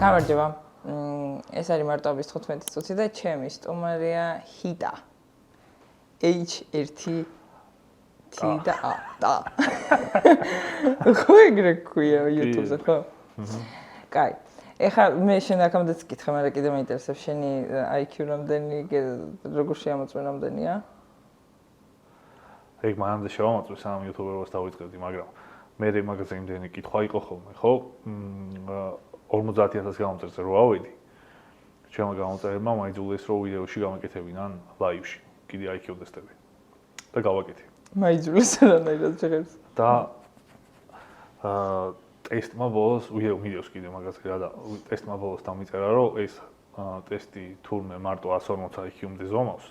გამარჯობა. ეს არის მარტოობის 15 წუთი და ჩემი სტუმარია ჰიტა. H1 T და A. და. ხო ეგრე ქვია YouTube-ზე, ხო? კაი. ეხლა მე შენ აქამდეც გითხე, მაგრამ კიდე მაინტერესებს შენი IQ რამდენი, როგორ შეამოწმე რამდენია? ეგ მანამდე შევამოწმე სამ YouTuber-ს დავიწყებდი, მაგრამ მე მაგაზე იმდენი კითხვა იყო ხოლმე, ხო? 50000 გამომწერზე რო ავედი. ჩემმა გამომწერებმა მაიძულეს რომ ვიდეოში გამეკეთებინან ლაივში, კიდე IQ ტესტები. და გავაკეთე. მაიძულეს რანაირად შეღებს. და ტესტმა ბოლოს ვიდეოს კიდე მაგაზე რა და ტესტმა ბოლოს დამიწერა რომ ეს ტესტი თურმე მარტო 140 IQ-მდე ზომავს.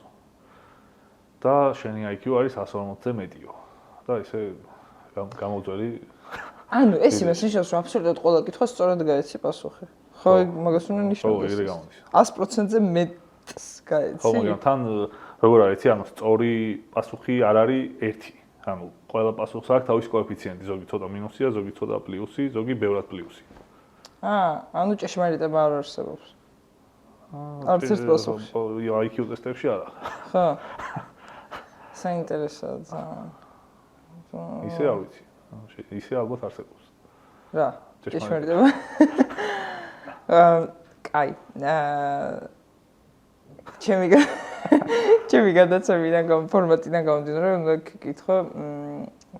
და შენი IQ არის 140-ზე მეტიო. და ესე გამოვწვევი. ანუ ეს იმას ნიშნავს, რომ აბსოლუტურად ყველა კითხვას სწორად გაეცი პასუხი. ხო, მაგას უნდა ნიშნავს. ხო, ეგრე გამოდის. 100%-ზე მეტს გაეცი. ხო, მაგრამ თან როგორ არის, ანუ სწორი პასუხი არ არის ერთი. ანუ ყველა პასუხს აქვს თავისი კოეფიციენტი, ზოგი ცოტა მინუსია, ზოგი ცოტა პლუსი, ზოგი ბევრად პლუსი. ანუ ჭეშმარიტება არ არსებობს. არც ერთ პასუხში. IQ ტესტებში არა. ხო. საინტერესოა ძალიან. ისე არ ვიცი. ისე ალბათ არსებობს. რა, ჭეშმარიტება. კაი. ჩემი გადაცემიდან ფორმატიდან გამომდინარე, უნდა გკითხო,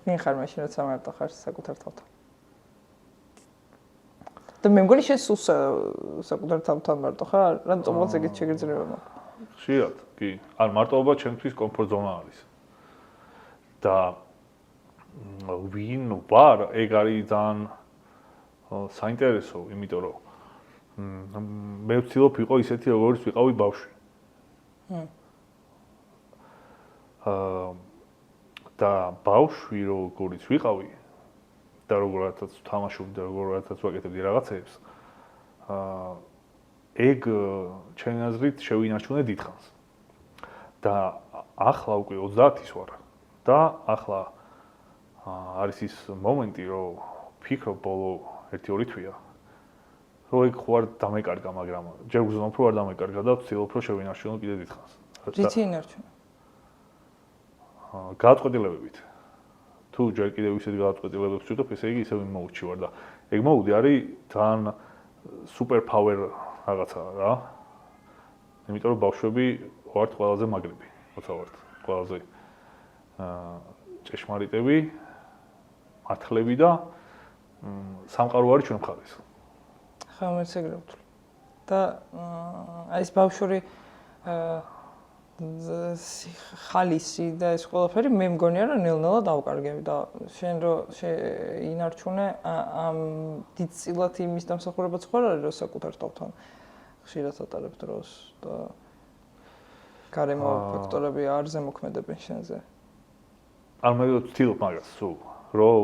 ვინ ხარ მაშინ, როცა მარტო ხარ საკუთარ თავთან? და მე მგონი შენ სულ საკუთარ თავთან მარტო ხარ? რატომღაც ეგეთ შეგიძლია მაქვს? ხშირად, კი. არ მარტოობა ჩემთვის კომფორტ ზონა არის. და ვინ ვარ, ეგ არის ძალიან საინტერესო, იმიტომ რომ მე ვცდილობ ვიყო ისეთი, როგორც ვიყავი ბავშვი. და ბავშვი როგორც ვიყავი და როგორაც თამაშობდი და როგორაც ვაკეთებდი რაღაცებს, ეგ ჩემი აზრით შევინარჩუნე დიდხანს. და ახლა უკვე 30-ის ვარ და ახლა არის ის მომენტი, რომ ფიქრობ ბოლო 1-2 თვეა, რომ ეგ ხო არ დამეკარგა, მაგრამ ჯერ გზნობ რომ არ დამეკარგა და ვცდილობ რომ შევინარჩუნო კიდე დიდხანს. რითი ინარჩუნე? გადაწყვეტილებებით. თუ ჯერ კიდევ ისეთ გადაწყვეტილებებს ვწვდობ, ესე იგი ისევ მოუჩი ვარ და ეგ მოუდი არის ძალიან super power რაღაცა რა. იმიტომ რომ ბავშვები ვართ ყველაზე მაგრები, როცა ვართ ყველაზე ჭეშმარიტები, მართლები და სამყარო არის ჩვენ მხარეს. ხო, მეც ეგრე ვთვლი. და აი ეს ბავშვური ხალისი და ეს ყველაფერი მე მგონია რომ ნელ-ნელა დავკარგები და შენ რომ შეინარჩუნე ამ დიდწილად იმის დამსახურებაც ხო არის რომ საკუთარ თავთან ხშირად ატარებ დროს და გარემო ფაქტორები არ ზემოქმედებენ შენზე. არ მე ვცდილობ მაგას სულ რომ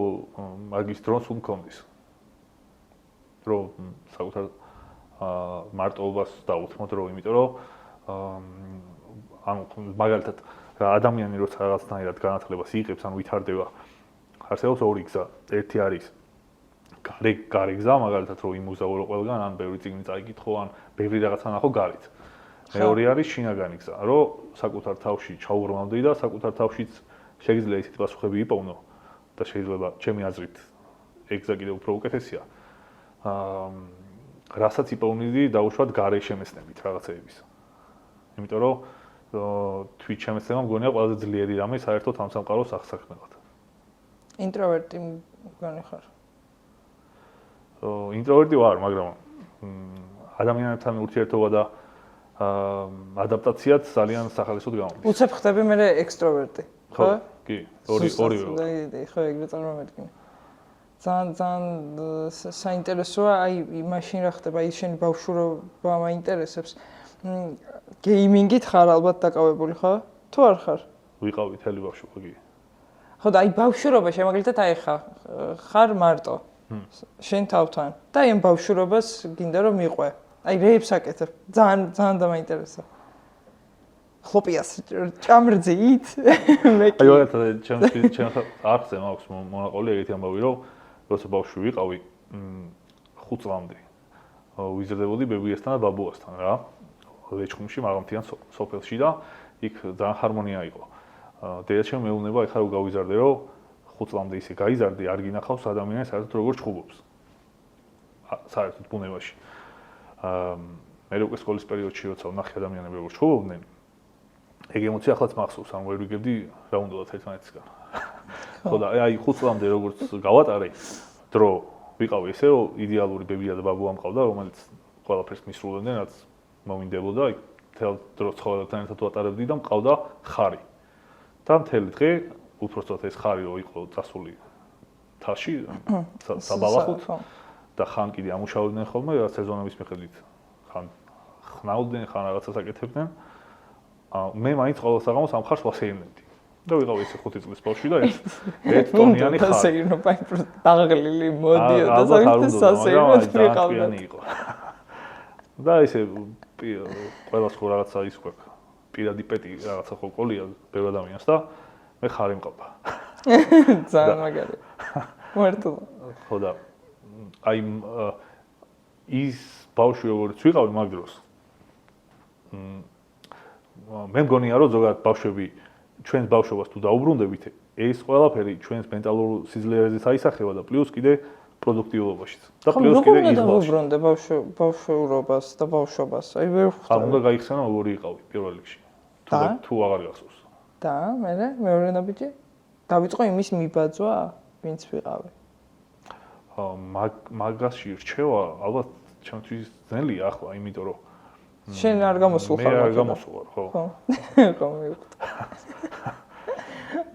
მაგის დროს უმქონდეს. რომ საკუთარ მარტოობას დაუთმოთ რომ იმიტომ რომ ანუ მაგალითად ადამიანი როცა რაღაცნაირად განათლებას იღებს, ანუ ვითარდება, არსებობს ორი გზა. ერთი არის გარე გზა, მაგალითად რომ იმუზაურო ყველგან, ან ბევრი წიგნი წაიკითხო, ან ბევრი რაღაცა ნახო გარეთ. მეორე არის შინაგანი გზა, რომ საკუთარ თავში ჩაუღრმავდი და საკუთარ თავშიც შეიძლება ისეთი პასუხები იპოვნო და შეიძლება ჩემი აზრით ეგ გზა კიდევ უფრო უკეთესია. რასაც იპოვნიდი დაუშვათ გარე შემეცნებით რაღაცეების. იმიტომ რომ თვით შემეცნება მგონია ყველაზე ძლიერი რამე საერთოდ ამ სამყაროს აღსაქმნელად. ინტროვერტი მგონი ხარ? ინტროვერტი ვარ, მაგრამ ადამიანებთან ურთიერთობა და ადაპტაციაც ძალიან სახალისოდ გამოდის. უცებ ხდები მე ექსტროვერტი, ხო? კი, ორივე. ხო, ეგრე წარმოვედგინე. ძალიან საინტერესოა, აი მაშინ რა ხდება, ის შენი ბავშვობა მაინტერესებს. გეიმინგით ხარ ალბათ დაკავებული, ხო? თუ არ ხარ? ვიყავი თელი ბავშვობა, კი. ხო, და აი ბავშვობაში, მაგალითად აი ხარ მარტო. შენ თავთან. და აი ამ ბავშვობას გინდა რომ მიყვე. აი რეებს აკეთებ. ძალიან დამაინტერესა. ხლოპიას ჭამრძით? მე კი. აი მაგალითად ჩემ არხზე მაქვს მონაყოლი ეგეთი ამბავი, რომ როცა ბავშვი ვიყავი 5 წლამდე ვიზრდებოდი ბებიასთან და ბაბუასთან რა. ლეჩხუმში, მაღალმთიან სოფელში და იქ ძალიან ჰარმონია იყო. დედაჩემ მეუბნება ეხლა რომ გავიზარდე, რომ 5 წლამდე ისე გაიზარდე, არ გინახავს ადამიანს საერთოდ როგორ ჩხუბობს. საერთოდ ბუნებაში. მე უკვე სკოლის პერიოდში როცა ვნახე ადამიანები როგორ ჩხუბობდნენ, ეგ ემოცია ახლაც მახსოვს, ანუ ვერ ვიგებდი რა უნდათ ერთმანეთისგან. ხო და აი 5 წლამდე როგორც გავატარე, დრო ვიყავი ესე, რომ იდეალური ბებია და ბაბუა მყავდა, რომელიც ყველაფერს მისრულებდნენ, რაც მომინდებოდა, თელ დროს ცხოვრებთან ერთად ვატარებდი და მყავდა ხარი. და მთელი დღე უпростоთ ეს ხარი რო იყო წასული თაში, საბალახოთ და ხან კიდე ამუშავებდნენ ხოლმე რა სეზონების მიხედვით. ხან ხნავდნენ, ხან რაღაცას აკეთებდნენ. მე მაინც ყოველ საღამოს ამ ხარს ვასეირნებდი. და ვიყავი ესე 5 წლის ბავშვი და ერთ ტონიანი ხარი. ასეირნობა დაღლილი მოდიოდა და საერთოდ სასეირნოდ ვიყავდა. და ესე ყველას ხო რაღაცა ის გვაქვს. პირადი პეტი რაღაცა ხო ყოლია ბევრ ადამიანს და მე ხარი მყავდა. ძალიან მაგარი. მარტო. ხო და აი ის ბავშვი როგორც ვიყავი მაგ დროს. მე მგონია რომ ზოგადად ბავშვები ჩვენს ბავშვობას თუ დაუბრუნდებით, ეს ყველაფერი ჩვენს მენტალურ სიძლიერეზეც აისახება და პლუს კიდე პროდუქტიულობაშიც. და პლუს კიდე ის დაუბრუნდა ბავშვობას და ბავშვობას. აი ვერ ხვდა. უნდა გაიხსენა როგორი იყავი პირველ რიგში. თუ აღარ გახსოვს. და მეორე ნაბიჯი დავიწყო იმის მიბაძვა, ვინც ვიყავი. მაგაში რჩევა ალბათ ჩემთვის ძნელია ახლა, იმიტომ რომ შენ არ გამოსულ ხარ. მე არ გამოსულ ხო. ხო მივხვდი.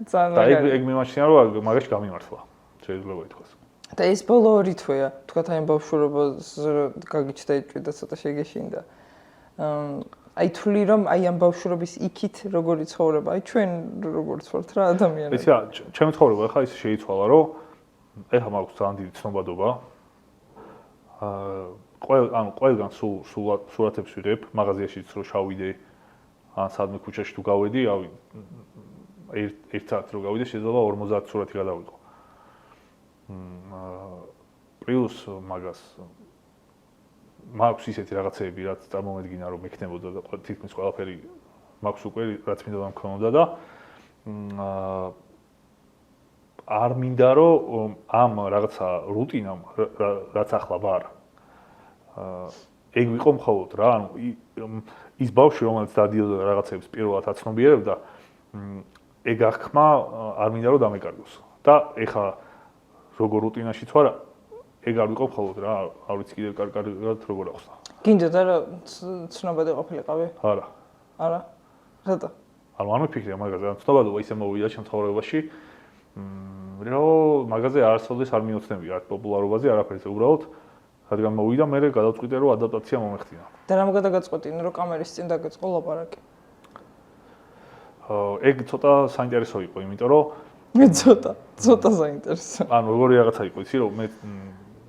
და ეგ მიმაჩნია რომ მაგაში გამიმართლა. შეიძლება ითქვას. და ეს ბოლო 2 თვეა, თქვა აი ბავშვობას გაგიჩნდა იჭვიდა ცოტა შეგეშინდა. აი თვლი რომ აი ამ ბავშვობის იქით როგორი ცხოვრება, აი ჩვენ როგორც ვართ რა ადამიანები. იცი რა, ჩემი ცხოვრება ახლა ის შეიცვალა, რომ ეხლა მაქვს ძალიან დიდი ცნობადობა. ყველგან სურათებს ვიღებ, მაღაზიაშიც რო შავიდე, ან სადმე ქუჩაში თუ გავედი, ერთ საათ რო გავიდე, შეიძლება 50 სურათი გადავიღო. პლუს მაგას მაქვს ისეთი რაღაცეები, რაც წარმომედგინა რომ მექნებოდა და თითქმის ყველაფერი მაქვს უკვე, რაც მინდა მქონოდა და არ მინდა რომ ამ რაღაცა რუტინამ, რაც ახლა ვარ, ეგ ვიყო მხოლოდ რა, ანუ ის ბავშვი რომელიც დადიოდა რაღაცებს პირველად აცნობიერებდა, ეგ აღქმა არ მინდა რომ დამეკარგოს. და ეხა როგორ რუტინაშიც ვარ, ეგ არ ვიყო მხოლოდ რა, არ ვიცი კიდევ კარგად როგორ ახსნა. გინდოდა რომ ცნობადი ყოფილიყავი? არა. არა? რატო? არ მიფიქრე მაგაზე, ცნობადობა ისე მოვიდა ჩემ ცხოვრებაში, რომ მაგაზე არასოდეს არ მიოცნები რა პოპულარობაზე არაფერზე, უბრალოდ რადგან მოვიდა, მე გადავწყვიტე რომ ადაპტაცია მომეხდინა. და რამ გადაგაწყვეტინე რომ კამერის წინ დაგეწყო ლაპარაკი? ეგ ცოტა საინტერესო იყო, იმიტომ რომ ცოტა საინტერესო. ანუ როგორი რაღაცა იყო, იცი რომ მე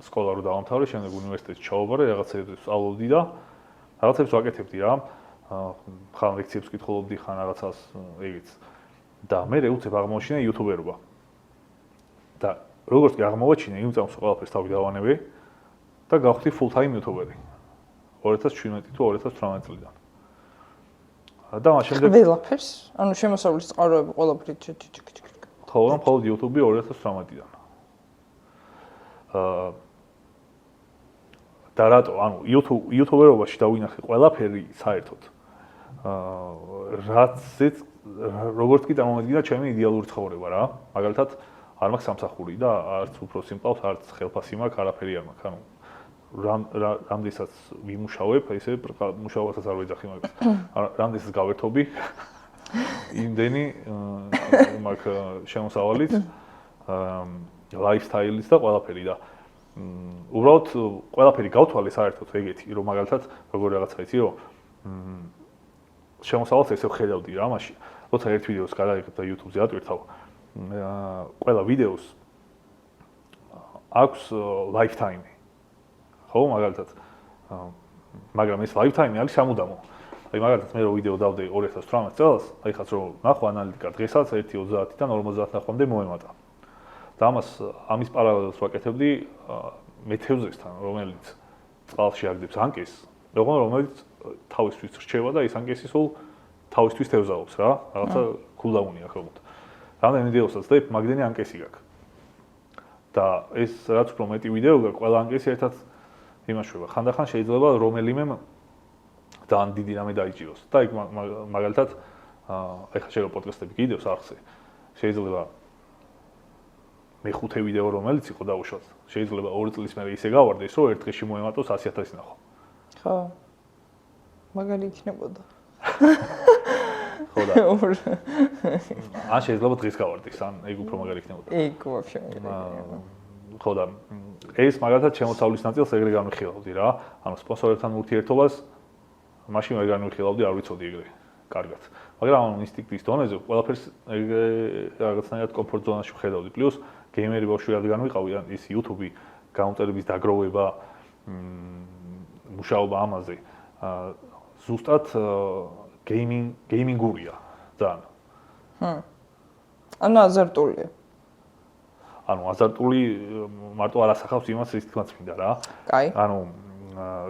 სკოლა რო დავამთავრე, შემდეგ უნივერსიტეტში ჩავაბარე, რაღაცებს სწავლობდი და რაღაცებს ვაკეთებდი რა. ხან ლექციებს ვკითხულობდი, ხან რაღაცას ეგეც. და მე უცებ აღმოაჩინე იუთუბერობა. და როგორც კი აღმოვაჩინე, იმ წამს ყველაფერს თავი დავანებე და გავხდი full time იუთუბერი. 2017 თუ 2018 წლიდან. და მას შემდეგ ყველაფერს, ანუ შემოსავლის წყაროები ყველაფერი ხოლმე მხოლოდ YouTube 2018-დან. და რატო, ანუ YouTube-ერობაში დავინახე ყველაფერი საერთოდ. რაციც როგორც კი წარმომედგინა ჩემი იდეალური ცხოვრება რა. მაგალითად, არ მაქვს სამსახური და არც უფროსი მყავს, არც ხელფასი მაქვს, არაფერი არ მაქვს. ანუ რამდენსაც ვიმუშავებ, ესე მუშაობასაც არ ვეძახი მაგას. რამდენსაც გავერთობი, იმდენი მაქვს შემოსავალიც, lifestyle-იც და ყველაფერი და უბრალოდ ყველაფერი გავთვალე საერთოდ ეგეთი, რომ მაგალითად როგორი რაღაცა იცი, რომ შემოსავალს ესე ვხედავდი რა მაშინ. როცა ერთ ვიდეოს გადაიღებ და YouTube-ზე ატვირთავ, ყველა ვიდეოს აქვს lifetime. ხო, მაგალითად. მაგრამ ეს lifetime არის სამუდამო. აი მაგალითად მე რო ვიდეო დავდე 2018 წელს, აი ხაც რომ ნახო ანალიტიკა დღესაც 1.30-დან 50 ნახვამდე მოემატა. და ამის პარალელს ვაკეთებდი მეთევზესთან, რომელიც წყალში აგდებს ანკეს, რომელიც თავისთვის რჩება და ის ანკესი სულ თავისთვის თევზაობს რა, რაღაცა კულდაუნი აქვს როგორც. რამდენი ვიდეოსაც დებ, მაგდენი ანკესი გაქვს. და ეს რაც უფრო მეტი ვიდეო გაქვს, ყველა ანკესი ერთად იმაშვება. ხანდახან შეიძლება რომელიმე ძალიან დიდი რამე დაიჭიროს. და იქ მაგალითად ეხლა შეიძლება პოდკასტები კიდევს არხზე. შეიძლება მეხუთე ვიდეო რომელიც იყო დაუშვათ. შეიძლება 2 წლის მერე ისე გავარდეს, რომ ერთ დღეში მოემატოს 100,000 ნახვა. ხო. მაგარი იქნებოდა. ხო და. ან შეიძლება დღეს გავარდეს, ან ეგ უფრო მაგარი იქნებოდა. ეგ ვაფშე მაგარი. ხო და ეს მაგალითად შემოსავლის ნაწილს ეგრე განვიხილავდი რა. ანუ სპონსორებთან ურთიერთობას მაშინ ვერ განვიხილავდი, არ ვიცოდი ეგრე. კარგად. მაგრამ ამ ინსტინქტის დონეზე ყველაფერს ეგრე რაღაცნაირად კომფორტ ზონაში ვხედავდი. პლუს გეიმერი ბავშვი რადგან ვიყავი, ან ის YouTube-ი გამომწერების დაგროვება, მუშაობა ამაზე, ზუსტად გეიმინგურია ძალიან. ანუ აზარტულია. ანუ აზარტული მარტო არ ასახავს იმას, რის თქმაც მინდა რა. კაი. ანუ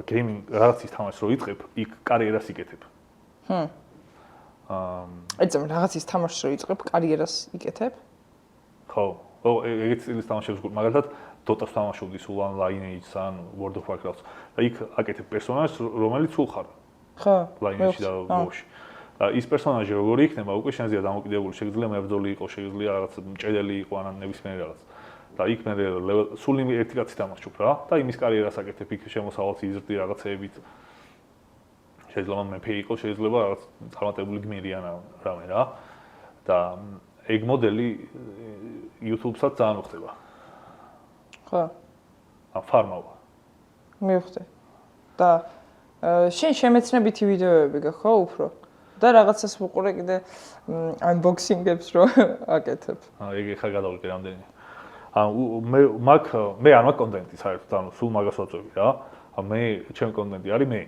გეიმინგ რაღაცის თამაშს რო იწყებ, იქ კარიერას იკეთებ. ეცემ რაღაცის თამაშს რო იწყებ, კარიერას იკეთებ? ხო. ეგეთ სტილის თამაშებს გულ, მაგალითად Dota-ს თამაშობდი სულ ან Lineage-ს ან World of Warcraft-ს. და იქ აკეთებ პერსონაჟს, რომელიც სულ ხარ. ხო. Lineage-ში და WoW-ში. ის პერსონაჟი როგორი იქნება, უკვე შენზეა დამოკიდებული, შეგიძლია მებრძოლი იყოს, შეგიძლია რაღაც მჭედელი იყოს, ან ნებისმიერი რაღაც. და იქ მე სულ ერთი კაცი თამაშობ რა და იმის კარიერას აკეთებ, იქ შემოსავალს იზრდი რაღაცეებით. შეიძლება მეფე იყოს, შეიძლება რაღაც წარმატებული გმირი ან რამე რა. და ეგ მოდელი YouTube-საც ძალიან მოხდება. ხო. ფარმავა. მივხვდი. და შენ შემეცნებითი ვიდეოები გაქვს ხო უფრო? და რაღაცას ვუყურე კიდე unboxing-ებს რო აკეთებ. ეგ ხა გადავიყე რამდენი. მე არ მაქვს კონტენტი საერთოდ, ანუ სულ მაგას ვაწვევი რა. მე ჩემი კონტენტი არის მე.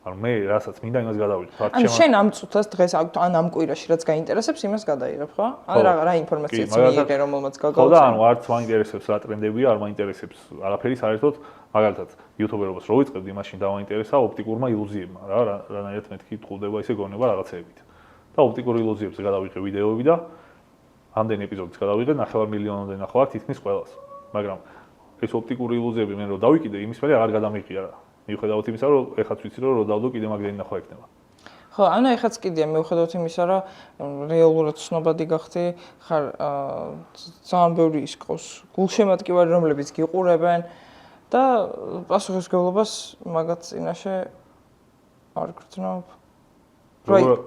ანუ მე რასაც მინდა იმას გადავიღებ. ან შენ ამ წუთას დღეს ან ამ კვირაში რაც გაინტერესებს, იმას გადაიღებ, ხო? ან რა ინფორმაციაც მიიღე, რომელმაც გაგაუწე. ხო და ანუ არც მაინტერესებს რა ტრენდებია, არ მაინტერესებს არაფერი საერთოდ. მაგალითად, იუთუბერობას რო ვიწყებდი, მაშინ დავაინტერესა ოპტიკურმა ილუზიებმა რა, რანაირად მეთქი ტყუდება ისე გონება რაღაცეებით. და ოპტიკურ ილუზიებზე გადავიღე ვიდეოები და ამდენი ეპიზოდიც გადავიღე, 9,500,000-მდე ნახვა აქვს თითქმის ყველას. მაგრამ ეს ოპტიკური ილუზიები მე რო დავიკიდე, იმის მერე აღარ გადამიღია რა. მიუხედავად იმისა, რომ ეხაც ვიცი, რომ რო დავდო კიდე მაგდენი ნახვა ექნება. ხო, ანუ ეხაც კიდეა მიუხედავად იმისა, რომ რეალურად ცნობადი გახდი, ხარ ძალიან ბევრი ის ყავს გულშემატკივარი, რომლებიც გიყურებენ და პასუხისმგებლობას მაგათ წინაშე არ გრძნობ.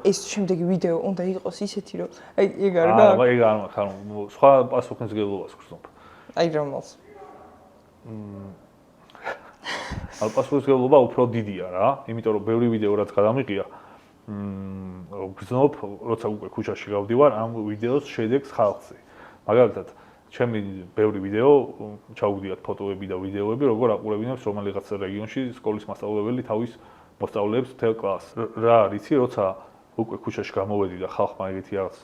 ეს შემდეგი ვიდეო უნდა იყოს ისეთი, რომ აი ეგ არ გაქვს. ეგ არ მაქვს, ანუ სხვა პასუხისმგებლობას გრძნობ. აი რომელს? პასუხისმგებლობა უფრო დიდია რა, იმიტომ რომ ბევრი ვიდეო რაც გადამიღია, გრძნობ, როცა უკვე ქუჩაში გავდივარ, ამ ვიდეოს შედეგს ხალხზე. მაგალითად, ჩემი ბევრი ვიდეო ჩაუგდიათ ფოტოები და ვიდეოები, როგორ აყურებინებს რომელიღაც რეგიონში სკოლის მასწავლებელი თავის მოსწავლეებს მთელ კლასს. რა არიცი, როცა უკვე ქუჩაში გამოვედი და ხალხმა ეგეთი რაღაც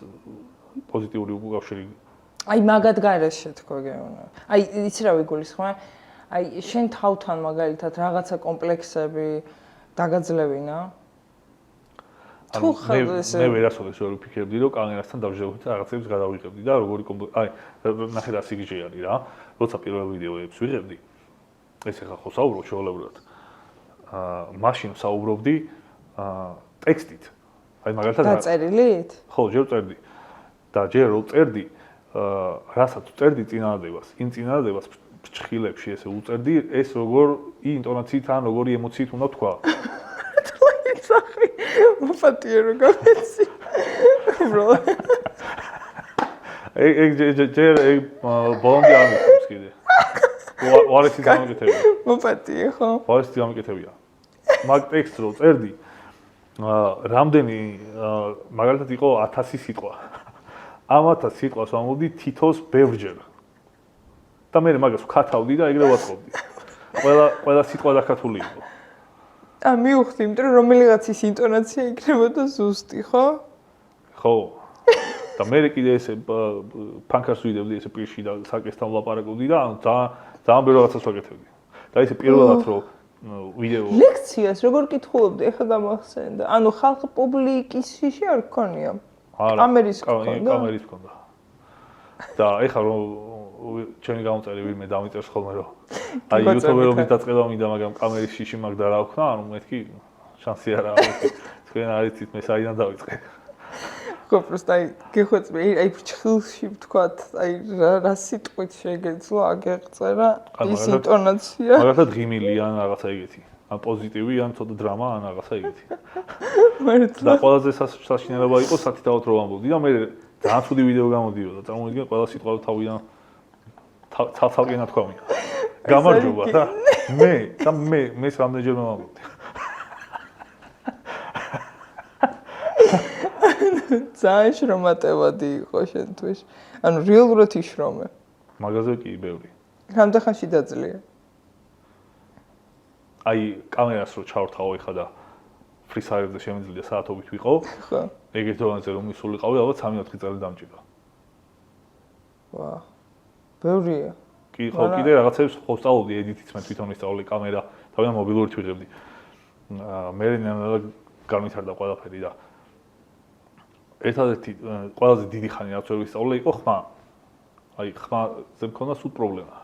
პოზიტიური უკავშირი. აი მაგად გარეშე თქო გეუბნა. აი იცი რა ვიგულისხმე? აი შენ თავთან მაგალითად რაღაცა კომპლექსები დაგაძლევინა? თუ ხალხს მე ვერასოდეს ვერ ვფიქრებდი რომ კამერასთან დავჟევდი და რაღაცებს გადავიღებდი და როგორი აი ნახე რა სიგიჟე არის რა. როცა პირველ ვიდეოებს ვიღებდი, ეს ახლა ხო საუბრობ შეულებურად. მაშინ საუბრობდი ტექსტით. აი მაგალითად დაწერილით? ხო, ჯერ წერდი. და ჯერ რო წერდი, რასაც წერდი წინადადებას, იმ წინადადებას ფრჩხილებში ესე უწერდი, ეს როგორ ინტონაციით ან როგორი ემოციით უნდა თქვა. სახი მოფატიერო გამეცი. ჯერ ბონდი არ მიქნებს კიდე. ვარესი გამიკეთებია. მოფატიე ხო? ვარესი გამიკეთებია. მაგ ტექსტს რო წერდი, რამდენი მაგალითად იყო 1000 სიტყვა. ამ 1000 სიტყვას ვამოვდი თითოს ბევრჯერ. და მე მაგას ვქათავდი და ეგრე ვაწყობდი. ყველა სიტყვა დაქათული იყო. და მივხვდი, იმიტომ რომ რომელიღაცის ინტონაცია იქნებოდა ზუსტი, ხო? ხო. და მე კიდე ესე ფანკარს ვიდევდი ესე პირში და საკესთან ვლაპარაკობდი და ძალიან ბევრ რაღაცას ვაკეთებდი. და ესე პირველად რომ ვიდეო ლექციას როგორ კითხულობდი ახლა გამახსენდა ანუ ხალხ პუბლიკის შიში არ გქონია კამერის ჰქონდა და ეხლა რომ ჩემი გამომწერი ვინმე დამიწერს ხოლმე რომ აი იუთუბერობის დაწყება მინდა მაგრამ კამერის შიში მაგ და რა ვქნა ანუ მეთქი შანსი არა აქვს თქვენ არიცით მე საიდან დავიწყე ხო просто აი გეხვეწმე აი ფრჩხილში ვთქვათ აი რა სიტყვით შეგეძლო აგეღწერა ის ინტონაცია მაგალითად ღიმილი ან რაღაცა ეგეთი ან პოზიტივი ან ცოტა დრამა ან რაღაცა ეგეთი და ყველაზე საშინელება იყო სათითაოდ რო ამბობდი და მე ძალიან ცუდი ვიდეო გამოდიოდა წარმოვიდგინე ყველა სიტყვა თავიდან თავი ნათქვამია გამარჯობა და მე რამდენჯერმე ვამბობდი ძალიან შრომატევადი იყო შენთვის ანუ რეალურად იშრომე მაგაზე კი ბევრი რამდენ ხანში დაძლია აი კამერას რო ჩავრთავ ეხლა და ფრისაერზე შემიძლია საათობით ვიყო ხო ეგეთ დონეზე რომ მისულიყავი ალბათ 3-4 წელი დამჭირდა ვა ბევრია კი ხო კიდე რაღაცებს ხო სწავლობდი ედიტიც მე თვითონ ვისწავლე კამერა თავიდან მობილურით ვიღებდი მე ნელა განვითარდა ყველაფერი და ერთადერთი ყველაზე დიდი ხანი რაც ვერ ვისწავლე იყო ხმა აი ხმაზე მქონდა სულ პრობლემა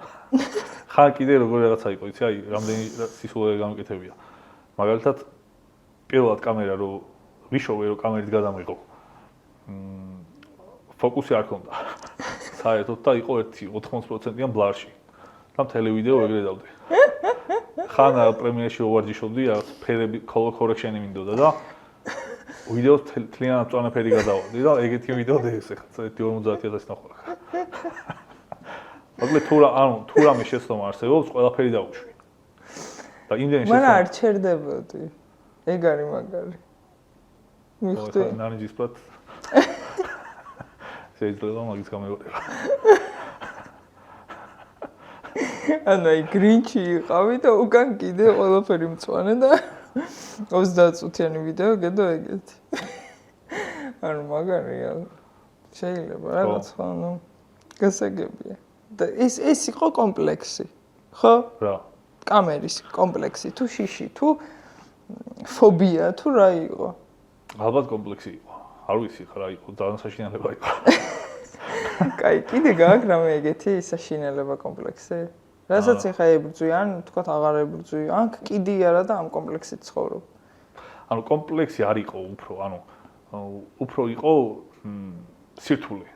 ხან კიდე როგორ რაღაცა იყო იცი აი რამდენი სისულელე გამიკეთებია მაგალითად პირველად კამერა რო ვიშოვე რომ კამერით გადამიღო ფოკუსი არ ქონდა საერთოდ და იყო ერთი 80%-იან ბლარში და მთელი ვიდეო ეგრე დავდე ხან პრემიერში ვარჯიშობდი რაღაც ფერები color correction-ი მინდოდა და ვიდეოს თლიანად წონაფერი გადავადი და ეგეთი ვიდეო დევს ახლა 50,000 ნახვა მოკლედ თუ რამე შეცდომა არსებობს ყველაფერი დავუშვი და იმდენი შეცდომა მან არ ჩერდებოდი ეგ არის მაგარი მიხდი ნარინჯისფრად შეიძლება მაგის გამეორება ანუ აი გრინჩი იყავი და უკან კიდე ყველაფერი მწვანე და 30 წუთიანი ვიდეო გედო ეგეთი ანუ მაგარია შეიძლება რაღაც ანუ გასაგებია და ეს იყო კომპლექსი ხო რა კამერის კომპლექსი თუ შიში თუ ფობია თუ რა იყო ალბათ კომპლექსი იყო არ ვიცი ხა რა იყო ძალიან საშინელება იყო კაი კიდე გაქვს რამე ეგეთი საშინელება კომპლექსი რასაც ეხა ებრძვი ან თქვათ აღარ ებრძვი ან კიდე არა და ამ კომპლექსით ცხოვრობ ანუ კომპლექსი არ იყო უფრო იყო სირთულე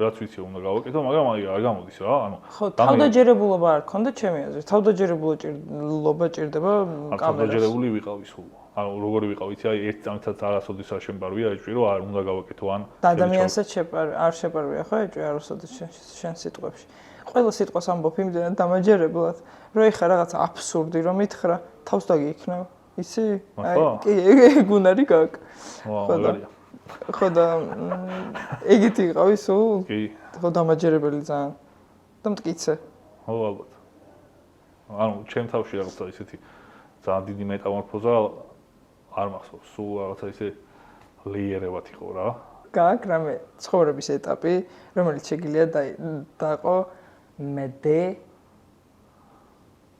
რაც ვიცი უნდა გავაკეთო მაგრამ არ გამოდის რა ანუ ხო თავდაჯერებულობა არ ქონდა ჩემი აზრით თავდაჯერებულობა ჭირდება კამერას თავდაჯერებული ვიყავი სულ ანუ როგორი ვიყავი იცი აი ერთ წამითაც არასოდეს არ შემბარვია ეჭვი რომ არ უნდა გავაკეთო ან ადამიანსაც არ შეპარვია ხო ეჭვი არასოდეს შენ სიტყვებში ყველა სიტყვას ამბობ იმდენად დამაჯერებლად რომ ეხა რაღაც აბსურდი რომ ითხრა თავს დაგიქნევ იცი აი კი ეგ უნარი გაქვს ხო და ეგეთი იყავი სულ კი ხო დამაჯერებელი ძალიან და მტკიცე ხო ალბათ ანუ ჩემ თავში რაღაცა ისეთი ძალიან დიდი მეტამორფოზა არ მახსოვს სულ რაღაცა ისე ლეიერებად იყო რა გაქვს რამე ცხოვრების ეტაპი რომელიც შეგიძლია დაყო მედე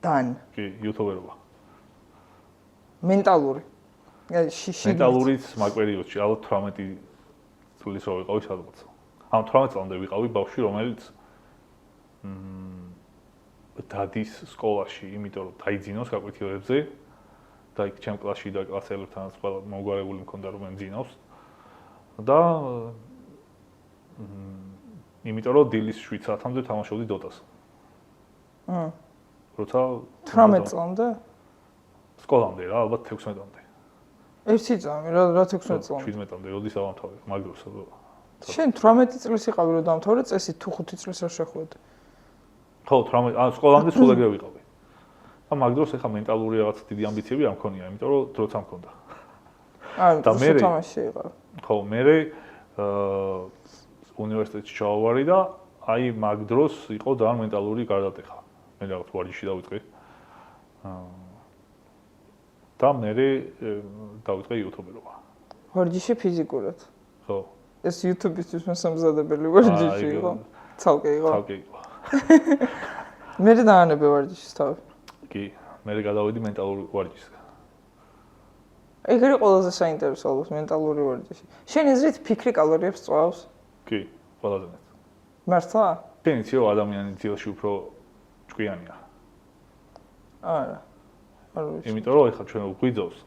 თან კი იუთუბერობა მენტალური მენტალურიც მაგ პერიოდში ალბათ 18 წლის რო ვიყავი სადღაც ანუ 18 წლამდე ვიყავი ბავშვი რომელიც დადის სკოლაში იმიტომ რომ დაიძინოს გაკვეთილებზე და იქ ჩემ კლასში და კლასელებთანაც ყველა მოგვარებული მქონდა რომ მემძინავს და იმიტომ რომ დილის 7 საათამდე თამაშობდი დოტას როცა 18 წლამდე სკოლამდე რა ალბათ 16-მდე ერთი წამი რა 16 წლამდე 17-მდე როდის ავამთავრე მაგ დროს შენ 18 წლის იყავი რომ დამთავრე წესით თუ 5 წლის არ შეხვედი ხო 18 ანუ სკოლამდე სულ ეგრე ვიყავი და მაგ დროს ეხა მენტალური რაღაც დიდი ამბიციები არ მქონია იმიტომ რომ დროც არ მქონდა და მე თამაში იყავ ხო მე უნივერსიტეტში ჩავავარი და აი მაგ დროს იყო ძალიან მენტალური გარდატეხა მე რაღაც ვარჯიში დავიწყე და მე დავიწყე იუთუბერობა ვარჯიში ფიზიკურად ხო ეს YouTube-ისთვის მოსამზადებელი ვარჯიში იყო ცალკე იყო ცალკე იყო მე დაანებე ვარჯიშის თავი კი მე გადავედი მენტალური ვარჯიშზე. ეგ არის ყველაზე საინტერესო ალბათ მენტალური ვარჯიში. შენი აზრით ფიქრი კალორიებს წვავს? კი, ყველაზე მეტ. მართლა? შენ იცი რომ ადამიანი ძილში უფრო ჭკვიანია. არა. არ ვიცი. იმიტომ რომ ეხლა ჩვენ გვიძოვს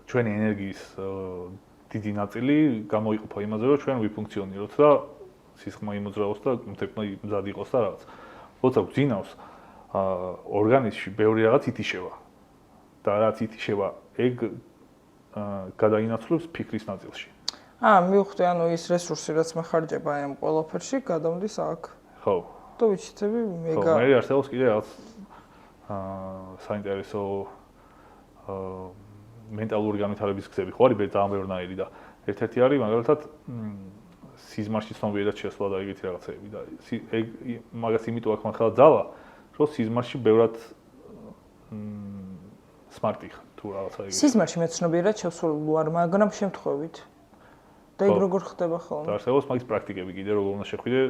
ჩვენი ენერგიის დიდი ნაწილი გამოიყოფა იმაზე რომ ჩვენ ვიფუნქციონიროთ და სისხლმა იმოძრაოს და მტექმა მზად იყოს და რაღაც. როცა გვძინავს ორგანიზმში ბევრი რაღაც ითიშება. და რაც ითიშება, ეგ გადაინაცვლებს ფიქრის ნაწილში. მივხვდი, ანუ ის რესურსი რაც მეხარჯება ამ ყველაფერში, გადამდის აქ. ხო. და ვიცითები მეგა. ხო, მე არსებობს კიდე რაღაც საინტერესო მენტალური განვითარების გზები ხო არის ძალიან ბევრნაირი და ერთ-ერთი არის მაგალითად სიზმარში ცნობიერად შესვლა და ეგეთი რაღაცები და ეგ მაგას იმიტომ აქ მახლა ძალა რომ სიზმარში ბევრად სმარტი ხარ თუ რაღაცა ეგეთი. სიზმარში მე ცნობიერად შესულ ვარ, მაგრამ შემთხვევით. და ეგ როგორ ხდება ხოლმე? და არსებობს მაგის პრაქტიკები კიდე როგორ უნდა შეხვიდე?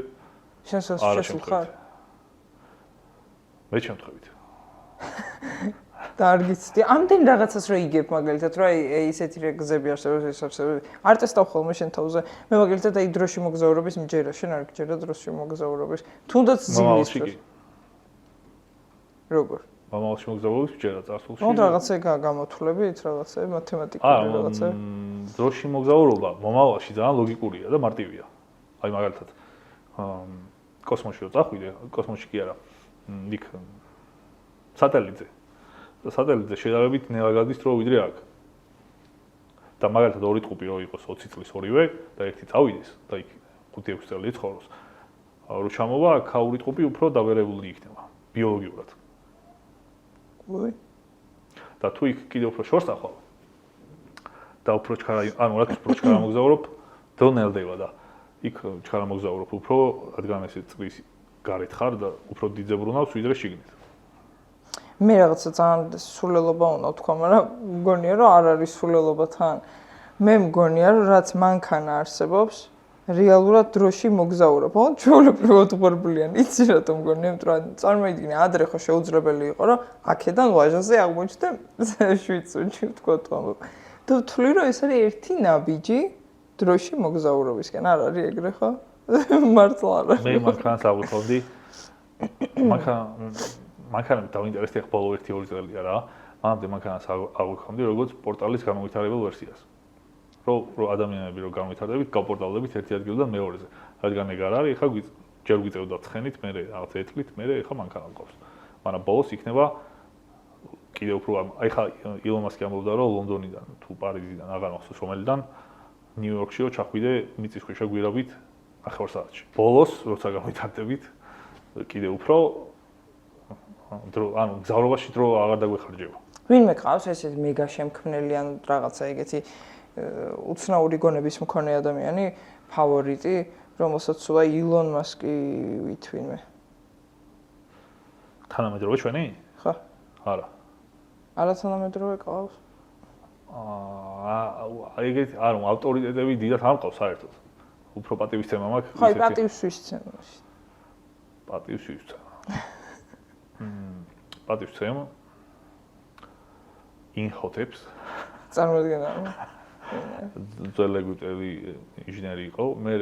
შენ შესულ ხარ? მე შემთხვევით. და არ გიცდი. ამდენ რაღაცას რო იგებ მაგალითად, რომ აი ესეთი რეგზები არსებობს, ეს არსებობს. არ ტესტავ ხოლმე შენ თავზე. მე მაგალითად აი დროში მოგზაურობის მჯერა, შენ არ გჯერა დროში მოგზაურობის. თუნდაც ზიმის დროს. როგორ? მამალში მოგზაურობის მჯერა წარსულში. მოდ რაღაცა გამოთვლებით, რაღაცა მათემატიკური რაღაცა. დროში მოგზაურობა მომავალში ძალიან ლოგიკურია და მარტივია. აი მაგალითად კოსმოსში რო წახვიდე, კოსმოსში კი არა. იქ სატელიტზე. და სატელიტზე შედარებით ნელა გადის დრო ვიდრე აქ. და მაგალითად ორი ტყუპი რო იყოს 20 წლის ორივე და ერთი წავიდეს და იქ 5-6 წელი იცხოვროს. რო ჩამოვა, ქაური ტყუპი უფრო დაბერებული იქნება ბიოლოგიურად. უი. და თუ იქ კიდე უფრო შორს ახვალ და უფრო ჩქარა, ანუ რაც უფრო ჩქარა მოგზაურობ, დონელდება და იქ ჩქარა მოგზაურობ უფრო, რადგან ესე წრის გარეთ ხარ და უფრო დიდზე ბრუნავს ვიდრე შიგნით. მე რაღაცა ძალიან სულელობა უნდა ვთქვა, მაგრამ მგონია რომ არ არის სულელობა თან. მე მგონია რომ რაც მანქანა არსებობს, რეალურად დროში მოგზაურობ. ხო, ჩვეულებრივად უყურებლიან. იცი რატომ მგონია, იმიტომ რომ წარმოიდგინე, ადრე ხო შეუძლებელი იყო, რომ აქედან ვაჟაზე აღმოჩნდა შვიცუნში ვთქვათ ამბობ. და ვთვლი რომ ეს არის ერთი ნაბიჯი დროში მოგზაურობისკენ. არ არის ეგრე ხო? მართლა არ არის. მე მანქანას აღვიქვამდი. მანქანები დავინტერესდი ახ ბოლო 1-2 წელია რა. მანამდე მანქანას აღვიქვამდი როგორც პორტალის განვითარებელ ვერსიას. რომ ადამიანები რო განვითარდებით, გავპორტალდებით ერთი ადგილიდან მეორეზე. რადგან ეგ არ არის, ხა ჯერ გვიწევდა ცხენით, მე რაღაც ეთლით, მე ხა მანქანა მყავს. მაგრამ ბოლოს იქნება კიდე უფრო აი ხა ილონ მასკი ამბობდა რომ ლონდონიდან თუ პარიზიდან აღარ მახსოვს რომელიდან ნიუ-იორკში რო ჩახვიდე მიწისქვეშა გვირაბით 9 საათში. ბოლოს როცა განვითარდებით კიდე უფრო ანუ გზავრობაში დრო აღარ დაგვეხარჯება. ვინმე ყავს ესეთი მეგა შემქმნელი ან რაღაცა ეგეთი უცნაური გონების მქონე ადამიანი, ფავორიტი, რომელსაც სულა ილონ მასკი ვითვინმე. თანამედროვე ჩვენი? ხო. არა. არა თანამედროვე ყავს? ეგეთი არ ვარ, ავტორიტეტები დიდად არ მყავს საერთოდ. უფრო პატივისცემა მაქვს. ხო, პატივისცემა. პატივისცემა. პატივისცემა. ინჰოტებს. წარმოიდგინე. ძველი ეგვიპტელი ინჟინერი იყო, მე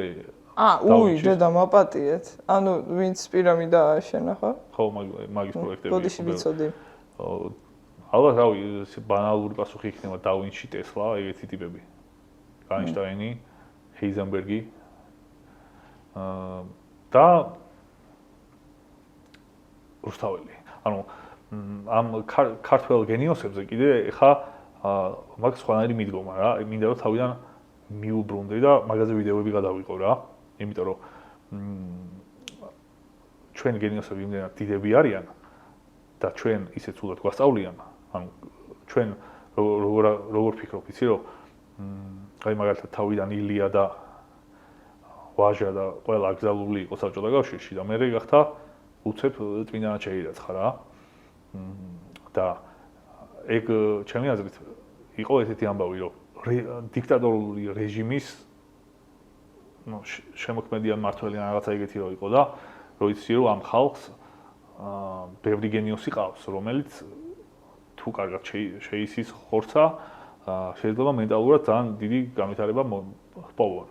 უი, დედა მაპატიეთ. ანუ ვინც პირამიდა ააშენა, ხო? ხო, მაგის პროექტები. ბოდიში ვიცოდი. ალბათ რავი, ბანალური პასუხი იქნება და ვინჩი, ტესლა, ეგეთი ტიპები. აინშტაინი, ჰეიზენბერგი. და რუსთაველი. ანუ ამ ქართველ გენიოსებზე კიდე ხა მაგ სხვანაირი მიდგომა რა. მინდა რომ თავიდან მიუბრუნდე და მაგაზე ვიდეოები გადავიყო რა. იმიტომ რომ ჩვენ გენიოსები იმდენად დიდები არიან და ჩვენ ისე ცუდად გვასწავლიან. ანუ ჩვენ როგორ ფიქრობ, იცი რომ აი მაგალითად თავიდან ილია და ვაჟა და ყველა აკრძალული იყო საბჭოთა კავშირში და მე გახდა უცებ წმინდანად შეირაცხა რა. და ეგ ჩემი აზრით იყო ესეთი ამბავი რომ დიქტატორული რეჟიმის შემოქმედიან მართველი რაღაცა ეგეთი რო იყო და რო იცი რომ ამ ხალხს ბევრი გენიოსი ყავს, რომელიც თუ კარგად შეისის ხორცა, შეიძლება მენტალურად ძალიან დიდი განვითარება ჰპოვონ.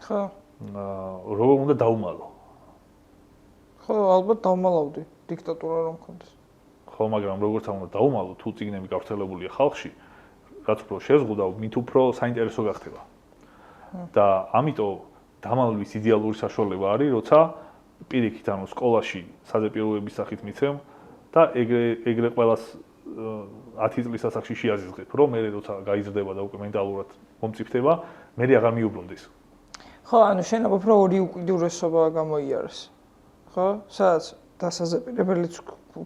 ხო. როგორ უნდა დაუმალო? ხო, ალბათ დავმალავდი დიქტატურა რომ მქონდეს. ხო, მაგრამ როგორც უნდა დაუმალო, თუ წიგნები გავრცელებულია ხალხში, რაც უფრო შეზღუდავ, მით უფრო საინტერესო გახდება. და ამიტომ დამალვის იდეალური საშუალება არის, როცა პირიქით, ანუ სკოლაში საზეპიროების სახით მიცემ და ეგრე ყველას 10 წლის ასაკში შეაზრდებ, რომ მე როცა გაიზრდება და უკვე მენტალურად მომწიფდება, მე აღარ მიუბრუნდეს. ხო, ანუ შენ უფრო ორი უკიდურესობა გამოიარეს. ხო? სადაც დასაზეპირებელიც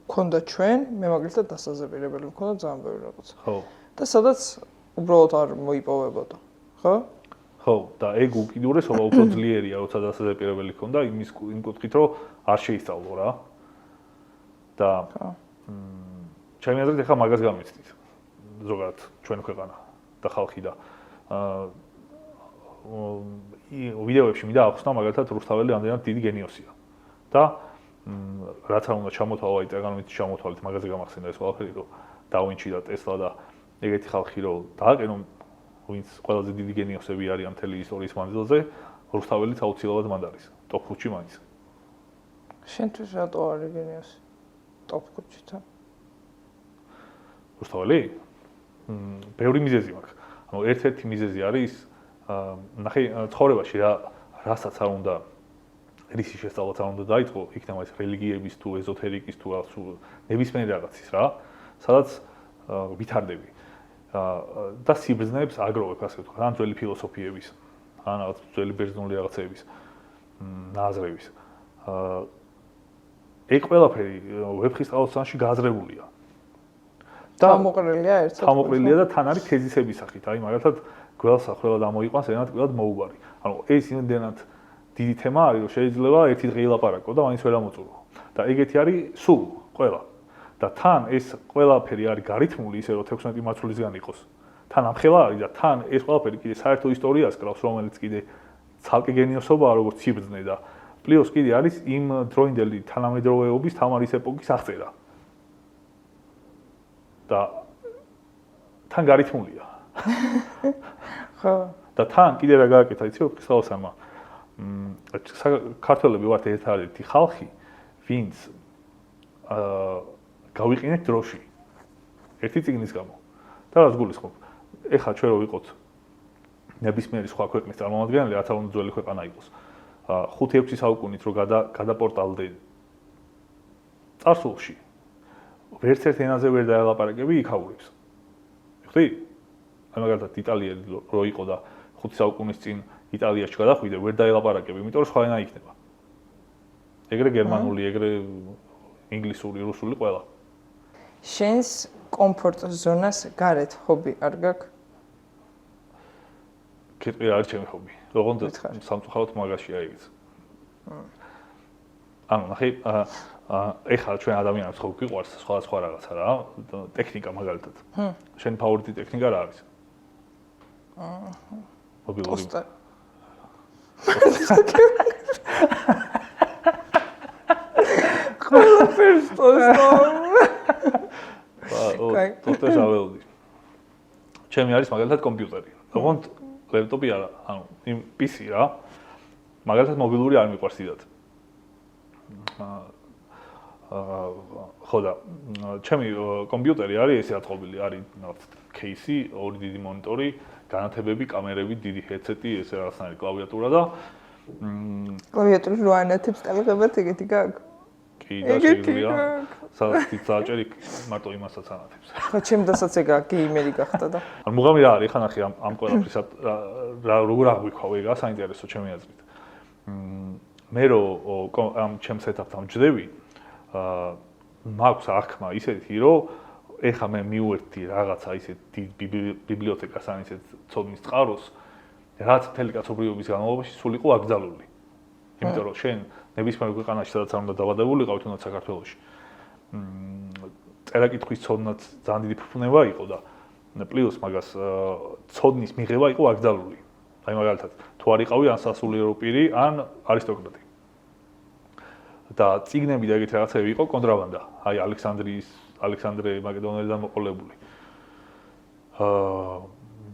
გქონდა ჩვენ, მე მაგალითად დასაზეპირებელი მქონდა ძალიან ბევრი რაღაც. ხო. და სადაც უბრალოდ არ მოიპოვებოდა. ხო? ხო, და ეგ უკიდურესობა უფრო ძლიერია, როცა დასაზეპირებელი ქონდა, იმ კუთხით, რომ არ შეისწავლო რა. და ჩემი აზრით ახლა მაგას გამიცდით. ზოგადად ჩვენ ქვეყანა და ხალხი და ვიდეოებში მინდა ახსნა მაგალითად რუსთაველი ამდენად დიდი გენიოსია. და რაც არ უნდა ჩამოთვალო, აი ტრეგანომეტრით ჩამოთვალეთ, მაგაზე გამახსენდა ეს ყველაფერი, რომ დავინჩი და ტესლა და ეგეთი ხალხი რომ დააკენონ, ვინც ყველაზე დიდი გენიოსები არიან მთელი ისტორიის მანძილზე, რუსთაველიც აუცილებლად მანდ არის. ტოპ 5-ში მაინც. შენთვის რატო არის გენიოსი? ტოპ 5-ში? რუსთაველი? ბევრი მიზეზი მაქვს. ანუ ერთ-ერთი მიზეზი არის ნახე ცხოვრებაში რასაც არ უნდა რისი შესწავლაც არ უნდა დაიწყო, იქნება ეს რელიგიების თუ ეზოთერიკის თუ ნებისმიერი რაღაცის რა, სადაც ვითარდები. და სიბრძნეებს აგროვებ, ასე ვთქვათ, ან ძველი ფილოსოფიების, ან რაღაც ძველი ბერძნული რაღაცების, ნაზრების. ეგ ყველაფერი ვეფხისტყაოსანში გააზრებულია. თავმოყრილია ერთად. თავმოყრილია და თან არის თეზისების სახით. აი, მაგალითად, გველსა ხვრელად ამოიყვანს, ენად კვლავ მოუბარი. ანუ ეს იმდენად დიდი თემა არის, რომ შეიძლება ერთი დღე ილაპარაკო და მაინც ვერ ამოწურო. და ეგეთი არის სულ ყველა. და თან ეს ყველაფერი არის გარითმული, ისე რომ 16 მაცულისგან იყოს. თან ამხელა არის და თან ეს ყველაფერი კიდე საერთო ისტორიას კრავს, რომელიც კიდე ცალკე გენიოსობაა, როგორც სიბრძნე და პლუს კიდე არის იმ დროინდელი თანამედროვეობის თამარის ეპოქის აღწერა. და თან გარითმულია. ხო. და თან კიდე რა გააკეთა, იცი, ხალხსამა. ქართველები ვართ ერთ-ერთი ხალხი, ვინც გავიყინეთ დროში. ერთი წიგნის გამო. და რას გულისხმობ? ეხლა ჩვენ რო ვიყოთ ნებისმიერი სხვა ქვეყნის წარმომადგენელი, რაც არ უნდა ძველი ქვეყანა იყოს. 5-6 საუკუნით რო გადაპორტალდე წარსულში. ვერც ერთ ენაზე ვერ დაელაპარაკები იქაურებს. ხდი? აი მაგალითად იტალიელი რო იყო და 5 საუკუნის წინ იტალიაში გადახვიდე, ვერ დაელაპარაკები, იმიტომ რომ სხვა ენა იქნება. ეგრე გერმანული, ეგრე ინგლისური, რუსული ყველა. შენს კომფორტ ზონას გარეთ ჰობი არ გაქვს? კეთრი არის ჩემი ჰობი. ოღონდ სამწუხაროდ მაგაშია ეგეც. ანუ ნახე, ეხლა ჩვენ ადამიანებს ხო გვიყვარს სხვა რაღაცა რა, ტექნიკა მაგალითად. შენი ფავორიტი ტექნიკა რა არის? მობილური. ყველაფერს ტოსტო. ტოტე შაველდი. ჩემი არის მაგალითად კომპიუტერი. ოღონდ ლეპტოპი არა, ანუ იმ PC რა. მაგალითად მობილური არ მიყვარს დიდად. ხო და ჩემი კომპიუტერი არის ესე აწყობილი, არის кейსი, ორი დიდი მონიტორი, განათებები, კამერები, დიდი headset-ი, ესე რაღაცნაირი კლავიატურა და კლავიატურა რო ანათებს ტალღებად ეგეთი გაქვს? კი და შეიძლება სადაც წაჭერი მარტო იმასაც ანათებს. ხო, ჩემდასაც ეგა გეიმერი გახდა და. ან მუღამი რა არის, ხა ნახე ამ ყველაფრის როგორ აღვიქვა ეგა საინტერესო ჩემი აზრით. მე რო ამ ჩემ სეტაპთან ვჯდები, მაქვს აღქმა ისეთი, რომ ეხა მე მივერთი რაღაცა ისეთ დიდ ბიბლიოთეკას ან ისეთ ცოდნის წყაროს, რაც მთელი კაცობრიობის განმავლობაში სულ იყო აკრძალული. იმიტომ რომ შენ ნებისმიერ ქვეყანაში სადაც არ უნდა დაბადებულიყავ, თუნდაც საქართველოში. წერა-კითხვის ცოდნაც ძალიან დიდი ფუფუნება იყო და პლუს მაგას ცოდნის მიღება იყო აკრძალული. აი მაგალითად, თუ არ იყავი ან სასულიერო პირი, ან არისტოკრატი. და წიგნები და ეგეთი რაღაცები იყო კონტრაბანდა. აი ალექსანდრე მაკედონელიდან მოყოლებული.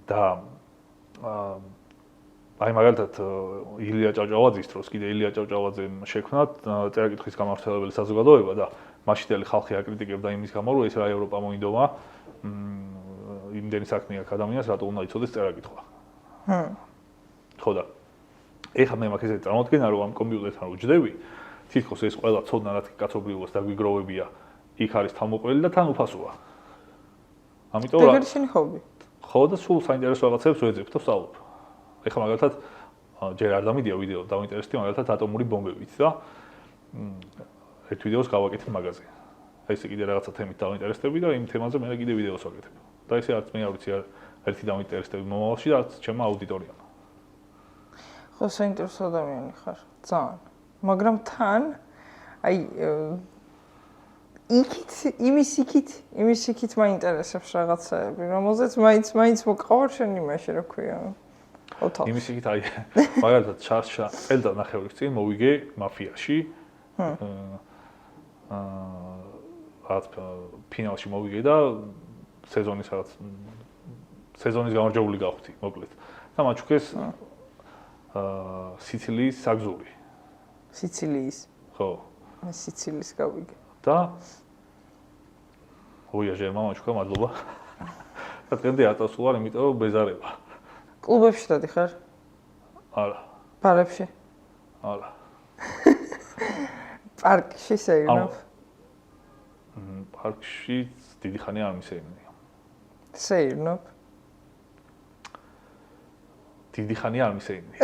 და აი მაგალითად ილია ჭავჭავაძის დროს კიდე ილია ჭავჭავაძემ შექმნა წერა-კითხვის გამავრცელებელი საზოგადოება და მაშინდელი ხალხი აკრიტიკებდა იმის გამო, რომ ეს რა ევროპა მოინდომა იმდენი საქმე აქვს ადამიანს, რატო უნდა იცოდეს წერა-კითხვა. ხო და ეხლა მე მაქვს ესეთი წარმოდგენა, რომ ამ კომპიუტერთან რო ჯდები, თითქოს ეს ყველა ცოდნა რაც კაცობრიობას დაგვიგროვებია, იქ არის თავმოყრილი და თან უფასოა. ამიტომ რა ეგრე შენი ჰობი. ხო და სულ საინტერესო რაღაცებს ვეძებ და ვსწავლობ. ეხლა მაგალითად ჯერ არ დამიდია ვიდეო, დავინტერესდი მაგალითად ატომური ბომბებით და ერთ ვიდეოს გავაკეთე მაგაზე. აი ესე კიდე რაღაცა თემით დავინტერესდები და იმ თემაზე მე კიდე ვიდეოს ვაკეთებ. და ესე არც მე არ ვიცი ერთი დავინტერესდები მომავალში და არც ჩემმა აუდიტორიამ. ხო, საინტერესო ადამიანი ხარ, ძალიან. მაგრამ თან აი იმის იქით მაინტერესებს რაღაცაები, რომელზეც მაინც მოყავარ შენ იმაში, რა ქვია. ოთახში. იმის იქით აი მაგალითად წელდა ნახევრის წინ მოვიგე მაფიაში. რაც ფინალში მოვიგე და სეზონის გამარჯვებული გავხდი, მოკლედ. და მაჩუქეს სიცილიის საგზური. სიცილიის. ხო. მე სიცილიის გავიგე. და ვოიაჟერმა მაჩუქა, მადლობა. და დღემდე ატოს ვარ, იმიტომ რომ ბეზარება. კლუბებში დადიხარ? არა. ბარებში? არა. პარკში შეირნობ? პარკში დიდი ხანი არ მისეირნია. შეირნობ? დიდი ხანი არ მისეირნია.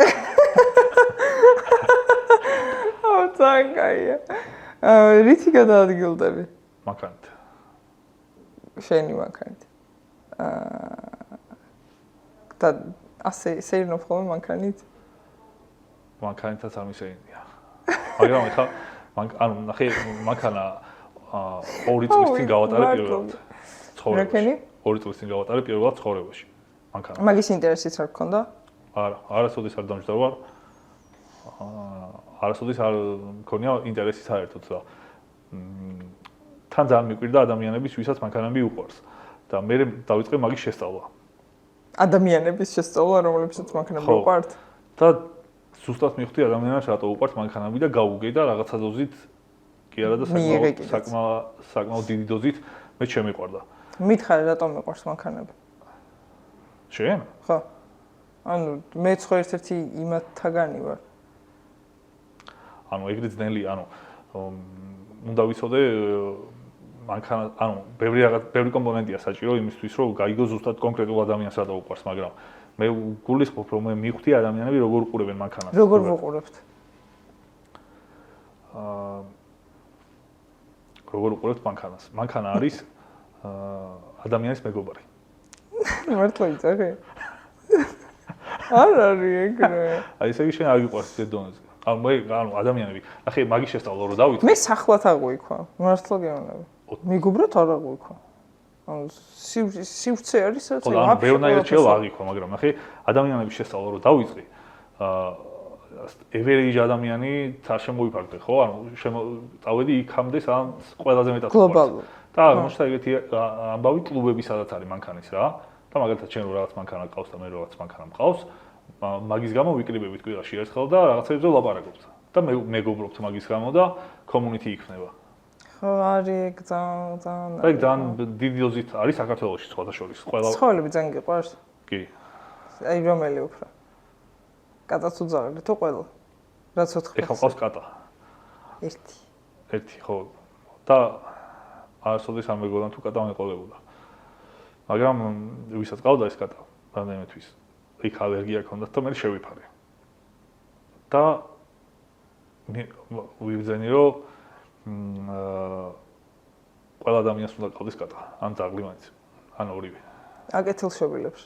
ძალიან კაია. რითი გადაადგილდები? მანქანით. შენი მანქანით. და ასე შეირნობ ხოლმე მანქანით? მანქანითაც არ მისეირნია. მაგრამ ეხლა ანუ ნახე მანქანა 2 წლის წინ გავატარე პირველად ცხოვრებაში. 2 წლის წინ გავატარე პირველად ცხოვრებაში. მანქანა. მაგის ინტერესიც არ გქონდა? არა, არასოდეს არ დამჯდა ვარ. არასოდეს არ მქონია ინტერესი საერთოდ და თან ძალიან მიკვირდა ადამიანების, ვისაც მანქანები უყვარს და მე დავიწყე მაგის შესწავლა. ადამიანების შესწავლა, რომლებსაც მანქანები უყვართ? და ზუსტად მივხვდი ადამიანებს რატო უყვართ მანქანები და გავუგე და რაღაცა დოზით კი არა და საკმაოდ დიდი დოზით მე შემიყვარდა. მითხარი რატომ მიყვარს მანქანები? შენ? ხო. ანუ მეც ხო ერთ-ერთი იმათაგანი ვარ. ანუ ეგრე ძნელი, ანუ უნდა ვიცოდე მანქანა, ანუ ბევრი კომპონენტია საჭირო იმისთვის, რომ გაიგო ზუსტად კონკრეტულ ადამიანს რატო უყვარს, მაგრამ მე გულისხმობ, რომ მე მივხვდი ადამიანები როგორ უყურებენ მანქანას. როგორ ვუყურებთ? როგორ უყურებთ მანქანას? მანქანა არის ადამიანის მეგობარი. მართლა იცახე? არ არის ეგრე. აი ესე იგი შენ არ გიყვარს ეს დონეზე. ანუ ადამიანები, ნახე მაგის შესწავლა რო დავიწყე. მე სახლად აღვიქვა, მართლა გეუბნები. მეგობრად არ აღვიქვა. ანუ სივრცე არის სადაც ანუ ბევრნაირად შეიძლება აღიქვა, მაგრამ ნახე ადამიანების შესწავლა რო დავიწყე, average ადამიანი არ შემოიფარგლე, ხო? ანუ წავედი იქამდე, სადაც ყველაზე მეტად გლობალურ. და აღმოჩნდა ეგეთი ამბავი კლუბები სადაც არის მანქანის რა. და მაგალითად შენ რო რაღაც მანქანა ყავს და მე რაღაც მანქანა მყავს, მაგის გამო ვიკრიბებით კვირაში ერთხელ და რაღაცებზე ვლაპარაკობთ. და მეგობრობთ მაგის გამო და community იქნება. ხო, არის ძალიან. ეგ ძალიან დიდი დოზით არის საქართველოში სხვათა შორის. ყველა ცხოველები ძალიან გიყვარს? კი. აი რომელი უფრო? კატაც უძაღლი თუ ყველა? რაც 4 ეხლა ყავს კატა. ერთი, ხო. და არასოდეს არ მეგონა თუ კატა მეყოლებოდა. მაგრამ ვისაც ყავდა ეს კატა, რამდენიმეთვის იქ ალერგია ჰქონდათ და მე შევიფარე. და ვიბრძენი რომ ყველა ადამიანს უნდა ყავდეს კატა, ან ძაღლი მაინც, ან ორივე. აკეთილშობილებს.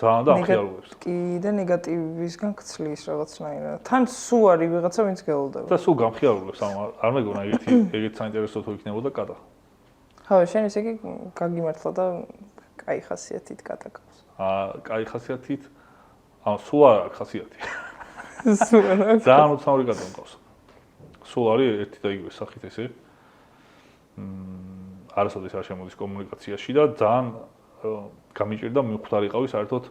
ძალიან და ახიარებს. კი და ნეგატივისგან გცლის რაღაცნაირად. თან სულ არის ვიღაცა ვინც გელოდება. და სულ გამხიარულებს, ანუ არ მეგონა ეგეთი საინტერესო თუ იქნებოდა კატა. ხო, შენ ესე იგი გაგიმართლა და კაი ხასიათით კატა ყავს. კაი ხასიათით. ანუ სულ არ აქვს ხასიათი. სულ არ აქვს. ძალიან უცნაური კატა მყავს. სულ არის ერთი და იგივე სახით ესე. არასოდეს არ შემოდის კომუნიკაციაში და ძალიან გამიჭირდა მივხვდარიყავი საერთოდ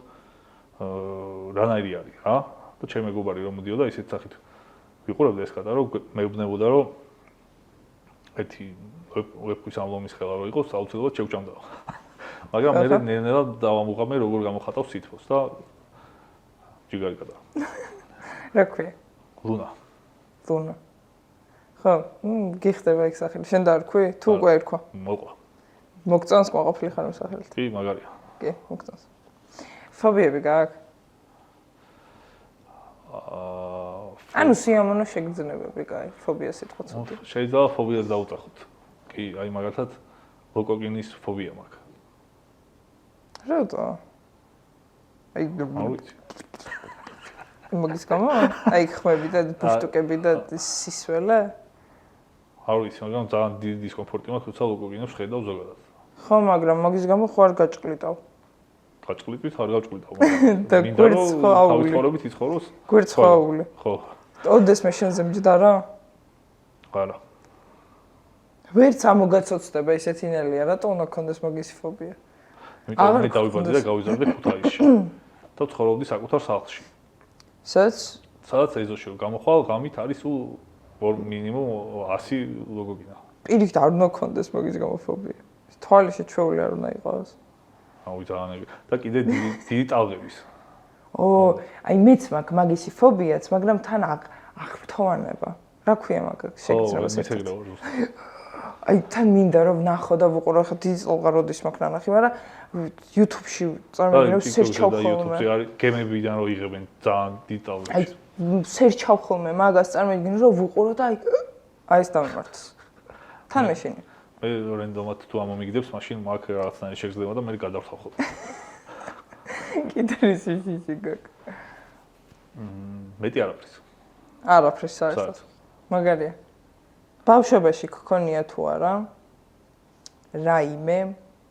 რანაირი არის რა და ჩემი მეგობარი რომ მოდიოდა ისეთ სახით ვიყურებდა ეს კატა რომ მეუბნებოდა რომ ერთი ვებქვის ამლომის ხელა რო იყოს აუცილებლად შევჭამდა. მაგრამ მე ნელ-ნელა დავამუღამე როგორ გამოხატავს სითბოს და ჯიგარი კატა. რა ქვია? ლუნა. ლუნა. ხო, გიხდება ეგ სახელი. შენ დაარქვი? თუ უკვე ერქვა? მოყვა. მოგწონს ყოფილი ხარ ამ სახელით? კი, მაგარია. კი, მოგწონს. ფობიები გააქვს? ანუ სიამოვნო შეგრძნებები, კაი, ფობია სიტყვა ცოტა. შეიძლება ფობიას დაუწახოთ. კი, აი მაგალითად ლოკოკინის ფობია მაქვს. რატო? აი, ვიცი. მაგის გამო? აი, ხმები და ბუშტუკები და სისველე? არ ვიცი, მაგრამ ძალიან დიდი დისკომფორტი მაქვს, თუმცა ლოკოკინებს ხედავ ზოგადად. ხო, მაგრამ მაგის გამო ხო არ გაჭყლიტავ. გაჭყლიტვით არ გაჭყლიტავ. და გვერდს ხო აული. თავის ცხოვრებით იცხოვროს? გვერდს ხო აული. ხო. ოდეს მე შენზე მჯდარა? არა. ვერც ამოგაცოცდება ისეთი ნელია, რატო უნდა გქონდეს მაგის ფობია? იმიტომ მე დავიბადე და გავიზარდე ქუთაისში. და ცხოვრობდი საკუთარ სახლში. სადაც ეზოში გამოხვალ ღამით არის მინიმუმ 100 ლოგოგინა. პირიქით არ უნდა გქონდეს მაგის გამო ფობია. თვალი შეჩვეული არ უნდა იყოს. აუ ძალიან და კიდე დიდი ტალღების. აი მეც მაქვს მაგისი ფობიაც, მაგრამ თან აღფრთოვანება. რა ქვია მაგას შეგიძლიათ ესეთი? აი თან მინდა რომ ვნახო და ვუყურო ხა დიდი წოლღა როდის მაქვს ნანახი, მაგრამ YouTube-ში წარმოგიდგენთ სერჩავ ხოლმე. YouTube-ზე არის გემებიდან რო იღებენ ძალიან დიდი ტალღები. აი სერჩავ ხოლმე მაგას წარმოგიდგენ რომ ვუყურო და აი ეს დამემართს. თან მეშინი. მე რენდომად თუ ამომიგდებს, მაშინ მაგ რაღაცნაირი შეგძლება და მე გადავთავ ხოლმე. კიდე ისე გაქვს. მეტი არაფრის. არაფრის საერთოდ. მაგარია. ბავშვობაში გქონია თუ არა რაიმე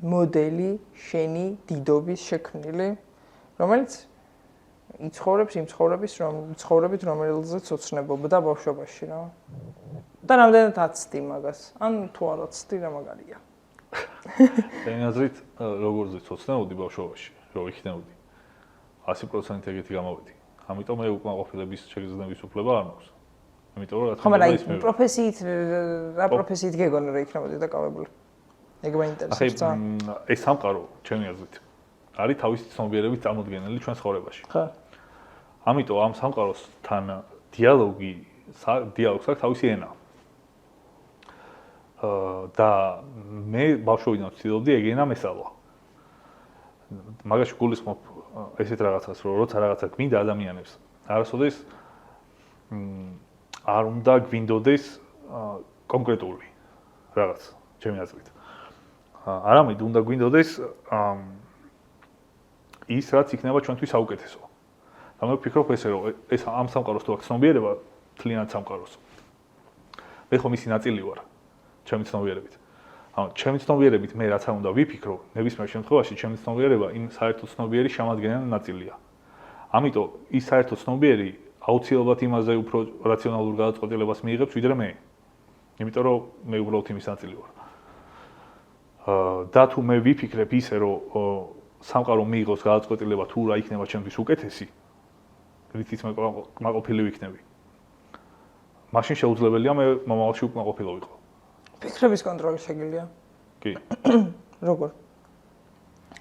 მოდელი შენი დიდობის შექმნილი, რომელიც იცხოვრებს იმ ცხოვრებით, რომელზეც ოცნებობდა ბავშვობაში რა. და რამდენად აცდი მაგას? ან თუ არ აცდი რა მაგარია. ჩემი აზრით, როგორზეც ოცნებოდი ბავშვობაში, რომ იქნებოდი 100% ეგეთი გამოვედი. ამიტომ მე უკმაყოფილების შეგრძნების უფლება არ მაქვს. იმიტომ რომ რა თქმა უნდა ის პროფესიით რა პროფესიით გეგონა რა იქნებოდი დაკავებული. ეგ მაინტერესებს ძალიან. ეს სამყარო, ჩემი აზრით, არის თავისი ცნობიერებით წარმოდგენილი ჩვენ ცხოვრებაში. ხო. ამიტომ ამ სამყაროსთან დიალოგს აქვს თავისი ენა. და მე ბავშვობიდან ვცდილობდი ეგ ენა მესწავლა. მაგაში გულისხმობ ესეთ რაღაცას, რომ როცა რაღაცა გვინდა ადამიანებს, არასოდეს არ უნდა გვინდოდეს კონკრეტული რაღაც, ჩემი აზრით. არამედ უნდა გვინდოდეს ის, რაც იქნება ჩვენთვის საუკეთესო. და მე ვფიქრობ ესე, რომ ეს ამ სამყაროს თუ აქვს ცნობიერება, თლიანად სამყაროს. მე ხომ ისი ნაწილი ვარ, ჩემი ცნობიერებით. ანუ ჩემი ცნობიერებით მე რაც არ უნდა ვიფიქრო, ნებისმიერ შემთხვევაში ჩემი ცნობიერება იმ საერთო ცნობიერი შემადგენელი ნაწილია. ამიტომ ის საერთო ცნობიერი აუცილებლად იმაზე უფრო რაციონალურ გადაწყვეტილებას მიიღებს, ვიდრე მე. იმიტომ რომ მე უბრალოდ იმის ნაწილი ვარ. და თუ მე ვიფიქრებ ისე, რომ სამყარო მიიღოს გადაწყვეტილება თუ რა იქნება ჩემთვის უკეთესი, რითიც მე კმაყოფილი ვიქნები. მაშინ შეუძლებელია მე მომავალში უკმაყოფილობიყო. ფიქრების კონტროლი შეგიძლია? კი. როგორ?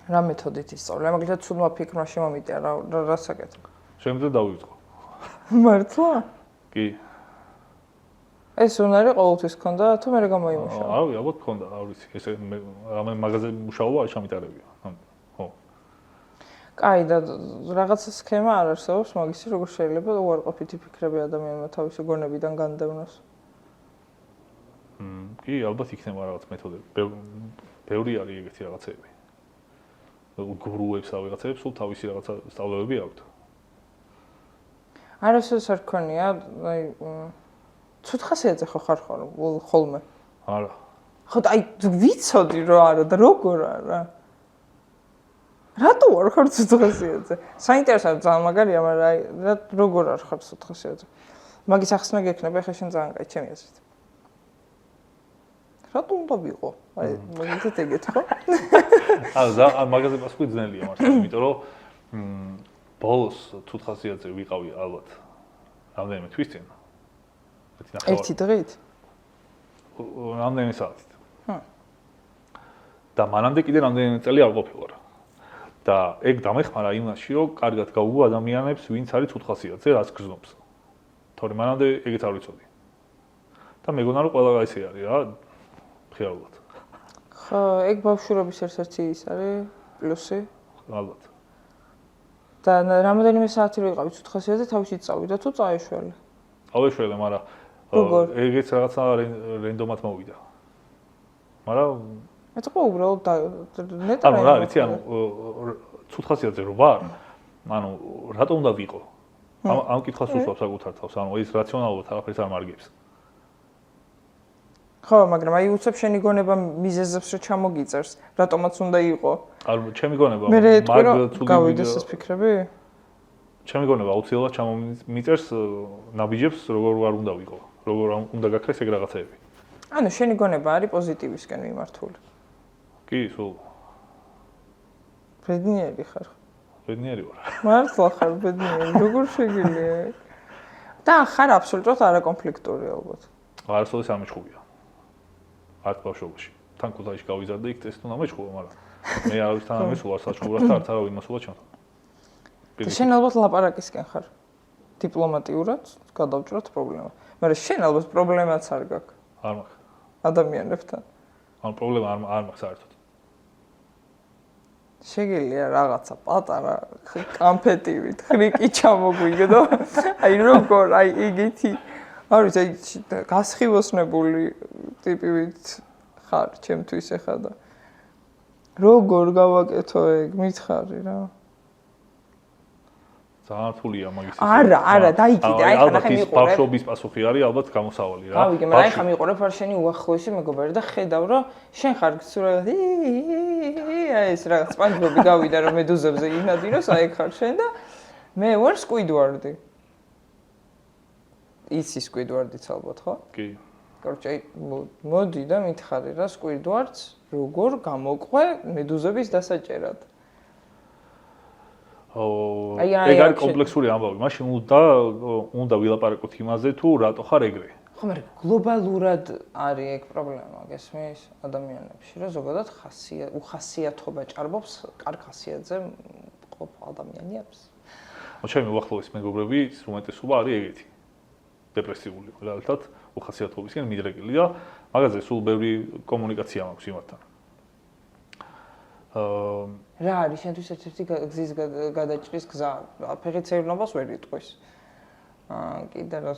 რა მეთოდით ისწავლე? მაგალითად, ცუდმა ფიქრმა შემომიტია რა საკეთო? შემიძლია დავიწყო. მართლა? კი. ეს უნარი ყოველთვის ქონდა თუ მე გამოიმუშავა? არა, ალბათ ქონდა, არ ვიცი. ესე რამე მაღაზიაზე მუშაობა არ ჩამიტარებია. ხო. კაი, და რაღაცა სქემა არ არსებობს მაგისი, როგორ შეიძლება უარყოფითი ფიქრები ადამიანმა თავისი გონებიდან განდევნოს? კი, ალბათ იქნება რაღაც მეთოდები. ბევრი არის ეგეთი რაღაცები. გურუებს და ვიღაცებს სულ თავისი რაღაცა სწავლებები აქვთ. არასოდეს არ ქონია, აი ცუდ ხასიათზე ხო ხარ ხოლმე? არა. ხო, აი ვიცოდი რომ არა და როგორ არა? რატო არ ხარ ცუდ ხასიათზე? საინტერესოა ძალიან მაგარია, მაგრამ აი როგორ არ ხარ ცუდ ხასიათზე? მაგის ახსნა გექნება ხე შენ ძალიან კაი ჩემი აზრით. რატო უნდა ვიყო? აი, მაგითაც ეგეთ ხო? ან მაგაზე პასუხი ძნელია მართლა, იმიტომ რომ ბოლოს თუთხასიათზე ვიყავი ალბათ რამდენიმე თვის წინ. ერთი დღით? რამდენიმე საათით. და მანამდე კიდე რამდენიმე წელი არ ყოფილვარ. და ეგ დამეხმარა იმაში, რომ კარგად გაუგო ადამიანებს, ვინც არის თუთხასიათზე, რაც გრძნობს. თორემ მანამდე ეგეთ არ ვიცოდი. და მეგონა რომ ყველა ესე არის რა, ხიარულად. ხო, ეგ ბავშვობის ერთ-ერთი ის არის პლუსი. ალბათ. და რამდენიმე საათი რო იყავი თუთხასიათზე, თავში წავიდა თუ წაეშველე? ავეშველე, მაგრამ ეგეც რაღაცა რენდომად მოვიდა. მაგრამ ეთქო უბრალოდ ნეტა ანუ რა ვიცი, ანუ თუთხასიათზე რო ვარ, ანუ რატომ უნდა ვიყო? ამ კითხვას უსვამს საკუთარ თავს, ანუ ის რაციონალურად არაფერს არ მარგებს. ხო, მაგრამ აი უცებ შენი გონება მიზეზებს რო ჩამოგიწერს, რატომაც უნდა იყო? ანუ ჩემი გონება მაგ გავიდეს ეს ფიქრები? ჩემი გონება აუცილებლად ჩამომიწერს ნაბიჯებს, როგორ არ უნდა ვიყო, როგორ უნდა გაქრეს ეგ რაღაცეები. ანუ შენი გონება არის პოზიტივისკენ მიმართული. კი, სულ. ბედნიერი ხარ. ბედნიერი ვარ. მართლა ხარ ბედნიერი, როგორ შეგიძლია? და ხარ აბსოლუტურად არაკონფლიქტური ალბათ. არასოდეს არ მეჩხუბია. არც ბავშვობაში. თან ქუთაისში გავიზარდე, იქ წესით უნდა მეჩხუბო, მაგრამ მე არავისთან არ მესულა საჩხუბრასთან, არც არავინ მოსულა ჩემთან. და შენ ალბათ ლაპარაკისკენ ხარ. დიპლომატიურად გადავჭრათ პრობლემა. მაგრამ შენ ალბათ პრობლემაც არ გაქვს. არ მაქვს. ადამიანებთან. ანუ პრობლემა არ მაქვს საერთოდ. შეგიძლია რაღაცა პატარა კამფეტივით ხრიკი ჩამოგვიგდო. აი როგორ, აი იგეთი არ ვიცი, აი გასხივოსნებული ტიპივით ხარ ჩემთვის ეხა და როგორ გავაკეთო ეგ, მითხარი რა. ძალიან რთულია მაგის ეს. არა, დაიკიდე, აი ხანახე მიყურებ. ბავშვობის პასუხი არის ალბათ გამოსავალი რა. გავიგე, მაგრამ აი ხა მიყურებ არ შენი უახლოესი მეგობარი და ხედავ რომ შენ ხარ სულ აი ეს რაღაც სპანჯბობი გავიდა რომ მედუზებზე ინადინოს, აი ხარ შენ და მე ვარ სკვიდვარდი. იცი სკვიდვარდიც ალბათ, ხო? კი. კორჩე, მოდი და მითხარი რა სკვიდვარდს როგორ გამოყვე მედუზების დასაჭერად. ეგ არის კომპლექსური ამბავი. მაშინ უნდა ვილაპარაკოთ იმაზე თუ რატო ხარ ეგრე. ხო, მაგრამ გლობალურად არის ეგ პრობლემა, გესმის ადამიანებში, რომ ზოგადად უხასიათობა ჭარბობს კარგ ხასიათზე ყოფ ადამიანებს. ჩემი უახლოესი მეგობრები, უმეტესობა არის ეგეთი. დეპრესიული, რეალურად უხასიათობისგან მიდრეკილი და მაგაზე სულ ბევრი კომუნიკაცია მაქვს იმათთან. რა არის შენთვის ერთ-ერთი გზის გადაჭრის გზა? ფეხით-სეირნობას ვერ იტყვის. კიდე რა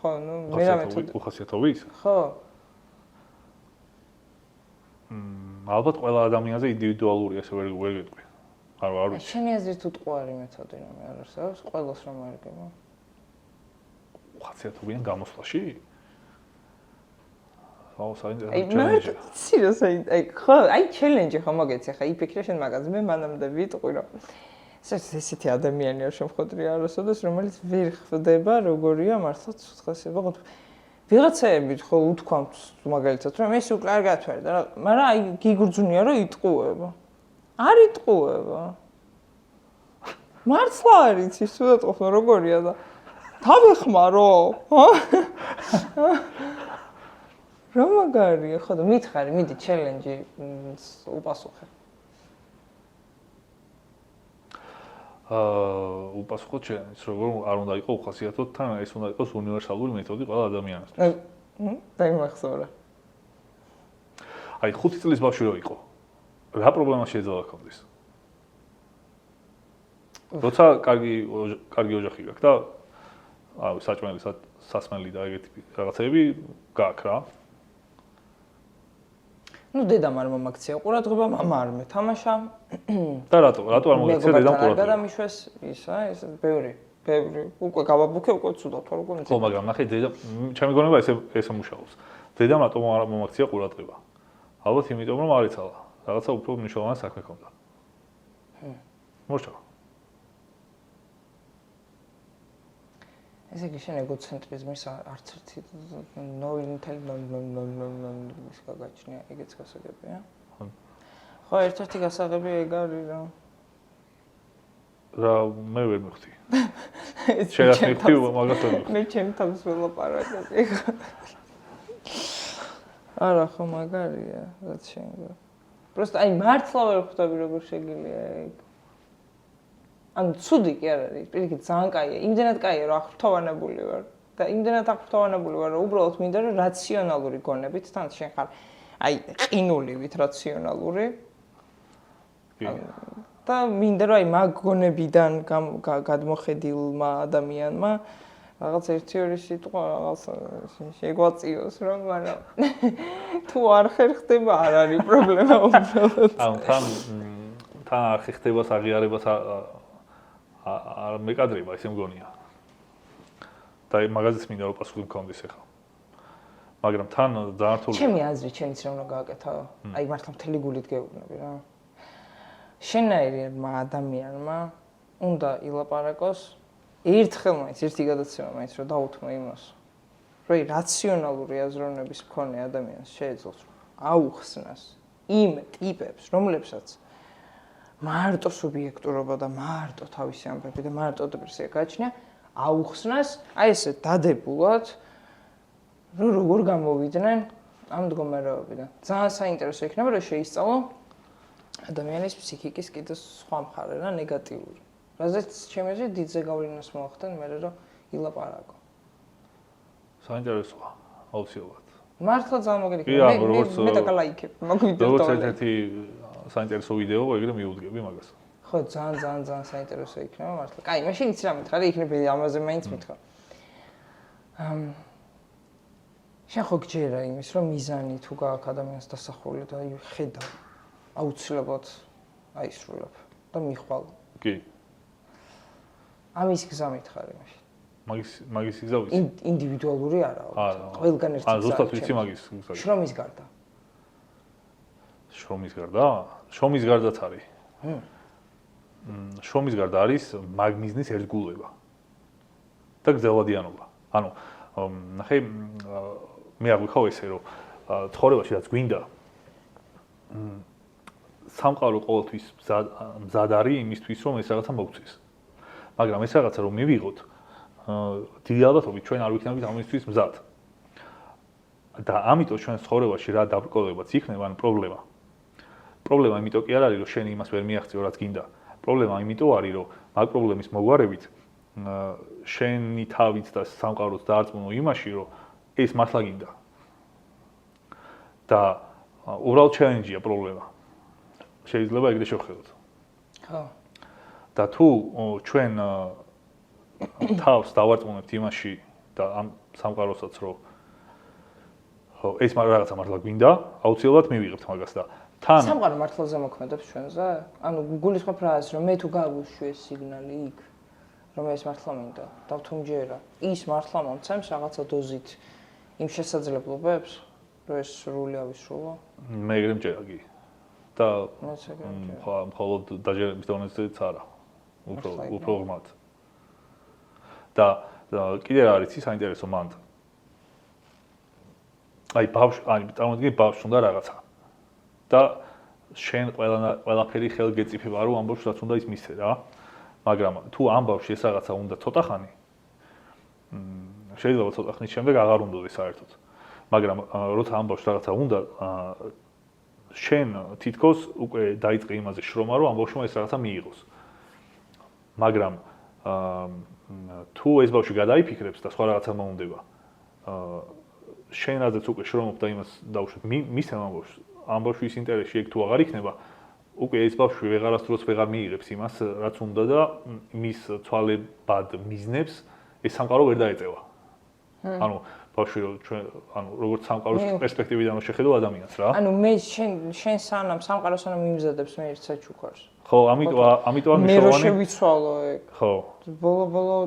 ხო, ნუ მე რა მეთოდი. უხასიათობის? ხო. ალბათ ყველა ადამიანზე ინდივიდუალური ესე ვერ გეტყვი. არ ვიცი. შენი აზრით უტყუარი მეთოდი რომ არ არსებობს, ყველას რომ აერგება. უხასიათობიან გამოსვლაში? აი, ხო, აი ჩელენჯი ხომ მოგეცი ხა, იფიქრე შენ მაგაზე, მე მანამდე ვიტყვი რომ ესეთი ადამიანი არ შემხოდრია არასოდეს, რომელიც ვერ ხვდება როგორია მართლა ცუთხასება. ვიღაცაები ხო უთქვამთ მაგალითად რომ ეს უკვე არ გათვარდა რა, მაგრამ აი გიგრძუნია რომ იტყუება. არ იტყუება. მართლა არ იცი, სულად ყოფნა როგორია და თავი ხმარო, ხო? რა მაგარია, ხო და მითხარი, მიდი ჩელენჯი უპასუხე. უპასუხო ჩელენჯს, როგორ არ უნდა იყოს უხასიათოდ, თან ეს უნდა იყოს უნივერსალური მეთოდი ყველა ადამიანისთვის. დაიმახსოვრე. აი 5 წლის ბავშვი რო იყო, რა პრობლემა შეიძლება ჰქონდეს? როცა კარგი ოჯახი გაქვს და აი საჭმელი, სასმელი და ეგეთი რაღაცები გაქვს რა. ნუ დედამ არ მომაქცია ყურადღება, მამა არ მეთამაშა. და რატო არ მომაქცია დედამ ყურადღება? გადამიშვეს ისა, ეს ბევრი. უკვე გავაბუქე, უკვე ცუდად თორე უკვე ხო, მაგრამ ნახე დედამ, ჩემი გონება ესე მუშაობს. დედამ რატომ არ მომაქცია ყურადღება? ალბათ იმიტომ რომ არ იცალა. რაღაცა უფრო მნიშვნელოვანი საქმე ჰქონდა. მოსწავლ. ესე იგი შენ ეგოცენტრიზმის არც ერთი 0.000 ის გაგაჩნია, ეგეც გასაგებია. ხო, ერთ-ერთი გასაღები ეგ არის რა მე ვერ მივხვდი. შეიძლება მივხვდი, მაგას ვერ მივხვდი. მე ჩემ თავს ველაპარაკები. არა, ხო მაგარია, რაც შენ. просто აი მართლა ვერ ხვდები როგორ შეგიძლია ეგ. ანუ ცუდი კი არ არის, პირიქით ძალიან კაია, იმდენად კაია რომ აღფრთოვანებული ვარ და იმდენად აღფრთოვანებული ვარ რომ უბრალოდ მინდა რომ რაციონალური გონებით თან შენ ხარ აი ყინულივით რაციონალური და მინდა რომ აი მაგ გონებიდან გადმოხედილმა ადამიანმა რაღაც 1-2 სიტყვა რაღაც შეგვაწიოს რომ მაგრამ თუ არ ხერხდება არ არის პრობლემა უბრალოდ ანუ თან არ ხერხდებას აღიარებას არ მეკადრება ისე მგონია. და მაგაზეც მინდა რომ პასუხი მქონდეს ახლა. მაგრამ თან ძალიან რთულია. ჩემი აზრით შენიც რომ გააკეთა, აი მართლა მთელი გულით გეუბნები რა. შენაირმა ადამიანმა უნდა ილაპარაკოს ერთხელ მაინც ერთი გადაცემა მაინც რომ დაუთმო იმას. რომ რაციონალური აზროვნების მქონე ადამიანს შეეძლოს აუხსნას იმ ტიპებს, რომლებსაც მარტო სუბიექტურობა და მარტო თავისი ამბები და მარტო დეპრესია გააჩნია, აუხსნას აი ესე დადებულად რომ როგორ გამოვიდნენ ამ მდგომარეობიდან. ძალიან საინტერესო იქნება რომ შეისწავლო ადამიანის ფსიქიკის კიდე სხვა მხარე რა ნეგატიური. რაზეც ჩემი აზრით დიდ ზეგავლენას მოახდენ მე რომ ილაპარაკო. საინტერესოა, აუცილებლად. მართლა ძალიან მოგერიქება. მე დაგალაიქებ მაგ ვიდეოს. როგორც ერთ-ერთი საინტერესო ვიდეო, ეგრე მიუძგები მაგას. ხო, ძალიან საინტერესო იქნება მართლა. კაი, მაშინ იცი რა მითხარი, იქნება ამაზე მაინც მითხარ. შენ ხო გჯერა იმის, რომ მიზანი თუ გააქვს ადამიანს დასახული და ხედა აუცილებლად აისრულებ და მიხვალ. კი. ამის გზა მითხარი მაშინ. მაგის გზა ვიცი. ინდივიდუალური არა. ყველგან ერთი გზა. ზუსტად ვიცი მაგის გზა. შრომის გარდა. შრომის გარდა? შრომის გარდაც არის. შრომის გარდა არის მაგმიზნის ერთგულება. და გზელადიანობა. ანუ ნახე მე აღვიქავ ესე რომ ცხოვრებაში რაც გვინდა სამყარო ყოველთვის მზად არის იმისთვის რომ ეს რაღაცა მოგწეს. მაგრამ ეს რაღაცა რომ მივიღოთ დიდი ალბათობით ჩვენ არ ვიქნებით ამისთვის მზად. და ამიტომ ჩვენ ცხოვრებაში რა დაბრკოლებაც იქნება, ან პრობლემა. პრობლემა იმიტომ კი არ არის რომ შენ იმას ვერ მიაღწიო რაც გინდა. პრობლემა იმიტომ არის რომ მაგ პრობლემის მოგვარებით შენი თავით და სამყაროც დაარწმუნო იმაში რომ ეს მართლა გინდა. და უბრალოდ ჩელენჯია პრობლემა. შეიძლება ეგრე შევხედოთ. ხო. და თუ ჩვენ თავს დავარწმუნებთ იმაში და ამ სამყაროსაც რომ ხო ეს რაღაცა მართლა გვინდა, აუცილებლად მივიღებთ მაგას და თან სამყარო მართლა ზემოქმედებს ჩვენზე? ანუ გულისხმობ რა არის რომ მე თუ გავუშვი ეს სიგნალი იქ რომ ეს მართლა მინდა და თუ მჯერა ის მართლა მომცემს რაღაცა დოზით იმ შესაძლებლობებს რომ ეს სრული ავისრულო? მე ეგრე მჯერა კი. და ხო, მხოლოდ დაჯერების დონეზეც არა. უფრო ღრმად. და კიდე რა არის საინტერესო მანდ. აი წარმოგიდგენ ბავშვს უნდა რაღაცა. და შენ ყველაფერი ხელგეწიფება რომ ამბობს რაც უნდა ის მისცე რა. მაგრამ თუ ამ ბავშვს ეს რაღაცა უნდა ცოტა ხანი შეიძლება ცოტა ხნის შემდეგ აღარ უნდადეს საერთოდ. მაგრამ როცა ამ ბავშვს რაღაცა უნდა შენ თითქოს უკვე დაიწყე იმაზე შრომა რომ ამ ბავშვმა ეს რაღაცა მიიღოს. მაგრამ თუ ეს ბავშვი გადაიფიქრებს და სხვა რაღაცა მოუნდება შენ რაზეც უკვე შრომობ და იმას დაუშვებ მისცემ ამ ბავშვის ინტერესში ეგ თუ აღარ იქნება უკვე ეს ბავშვი ვეღარასდროს ვეღარ მიიღებს იმას რაც უნდა და მის ცვალებად მიზნებს ეს სამყარო ვერ დაეწევა. ანუ ბავშვი როგორც სამყაროს პერსპექტივიდან შეხედო ადამიანს რა. ანუ მე შენ სანამ სამყაროს სანამ იმზადებს მე ერთ საჩუქარს. ხო, ამიტომ მე რო შევიცვალო ეგ. ხო. ბოლო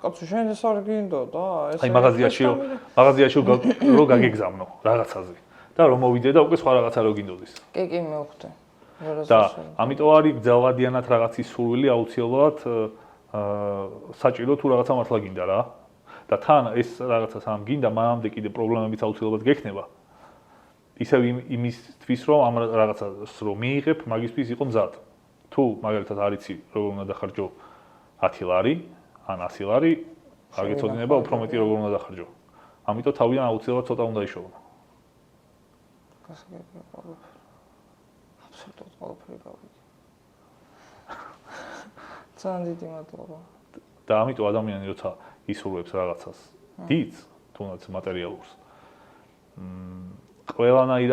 კაცო შენ ეს არ გინდა და ეს აი მაღაზიაში რო გაგეგზავნო რაღაცაზე და რომ მოვიდე და უკვე სხვა რაღაცა რო გინდოდეს. კი მოვხდე. და ამიტომ არის გზავადიანად რაღაცის სურვილი აუცილებლად საჭირო თუ რაღაცა მართლა გინდა რა. და თან ეს რაღაცა სამ გინდა, მანამდე კიდე პრობლემებიც აუცილებლად გექნება. ისევ იმისთვის რომ ამ რაღაცას რომ მიიღებ, მაგისთვის იყო მზად. თუ მაგალითად არიცი როგორ უნდა დახარჯო 10 ლარი, ან 100 ლარი, აგეცოდინება უფრო მეტი როგორ უნდა დახარჯო. ამიტომ თავიდან აუცილებლად ცოტა უნდა იშოვო. გასაგებია ყველაფერი. აბსოლუტურად ყველაფერი გავიგე. ძალიან დიდი მადლობა. და ამიტომ ადამიანი როცა ისურვებს რაღაცას დიდს, თუნდაც მატერიალურს. ყველანაირ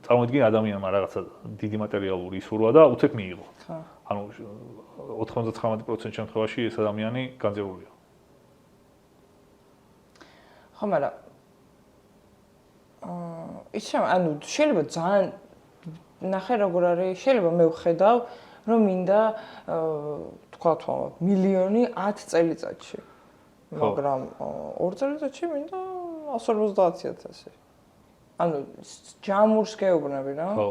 წარმოიდგინე ადამიანმა რაღაცა დიდი მატერიალური ისურვა და უცებ მიიღო. ანუ 99% შემთხვევაში ეს ადამიანი განზრეულია. ხო, მაგრამ ანუ შეიძლება ძალიან ნახე როგორ არის, შეიძლება მე ვხედავ, რომ მინდა თქვათ მილიონი 10 წელიწადში. მაგრამ 2 წელიწადში მინდა 150,000. ანუ ჯამურს გეუბნები რა? ხო.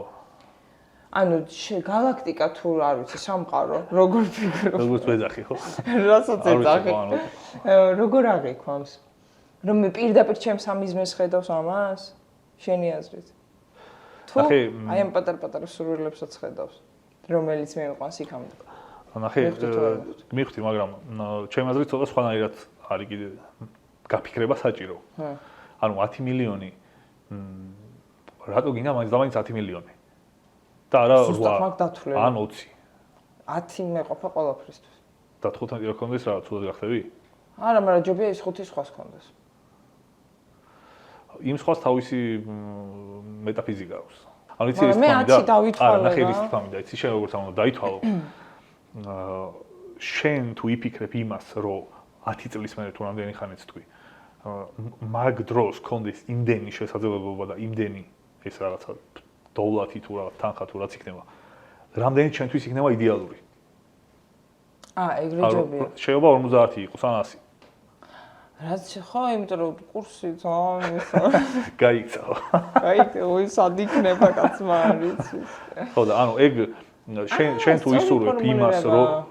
ანუ galaktika თუ არ ვიცი, სამყარო, როგორ ფიქრობ? როგორც ვეძახი, ხო? რასაც ეძახი. როგორ აღიქვამს? რომ მე პირდაპირ ჩემს ამიზმეს ხედავს ამას? შენი აზრით? თუ აი ამ პატარ-პატარა სურვილებსაც ხედავს, რომელიც მივიყვანს იქამდე. ნახე, მივხვდი, მაგრამ ჩემი აზრით ცოტა სხვანაირად არის კიდე გაფიქრება საჭირო. ანუ 10 მილიონი რატო გინდა მაინც და მაინც 10 მილიონი? და არა 8 ან 20. 10 მეყოფა ყველაფრისთვის. და 15 რა ქონდეს რა, ცუდად გახდები? არა, მაგრამ ჯობია ის 5 სხვას ქონდეს. იმ სხვას თავისი მეტაფიზიკა აქვს. ანუ იცი ის მე 10 დავითვალე. არა, ნახე ის თქმა მინდა, იცი შენ როგორც უნდა დაითვალო. შენ თუ იფიქრებ იმას, რომ 10 წლის მერე თუ რამდენი ხანიც თქვი, მაგ დროს ქონდეს იმდენი შესაძლებლობა და იმდენი ეს რაღაცა დოვლათი თუ რაღაც თანხა თუ რაც იქნება, რამდენი ჩვენთვის იქნება იდეალური. ეგრე ჯობია. შეიძლება 50 იყოს ან 100. რაც ხო, იმიტომ რომ კურსი ძალიან გაიქცავა. გაიქცავა, სად იქნება კაცმა არ ვიცი. ხო და ანუ ეგ შენ თუ ისურვებ იმას,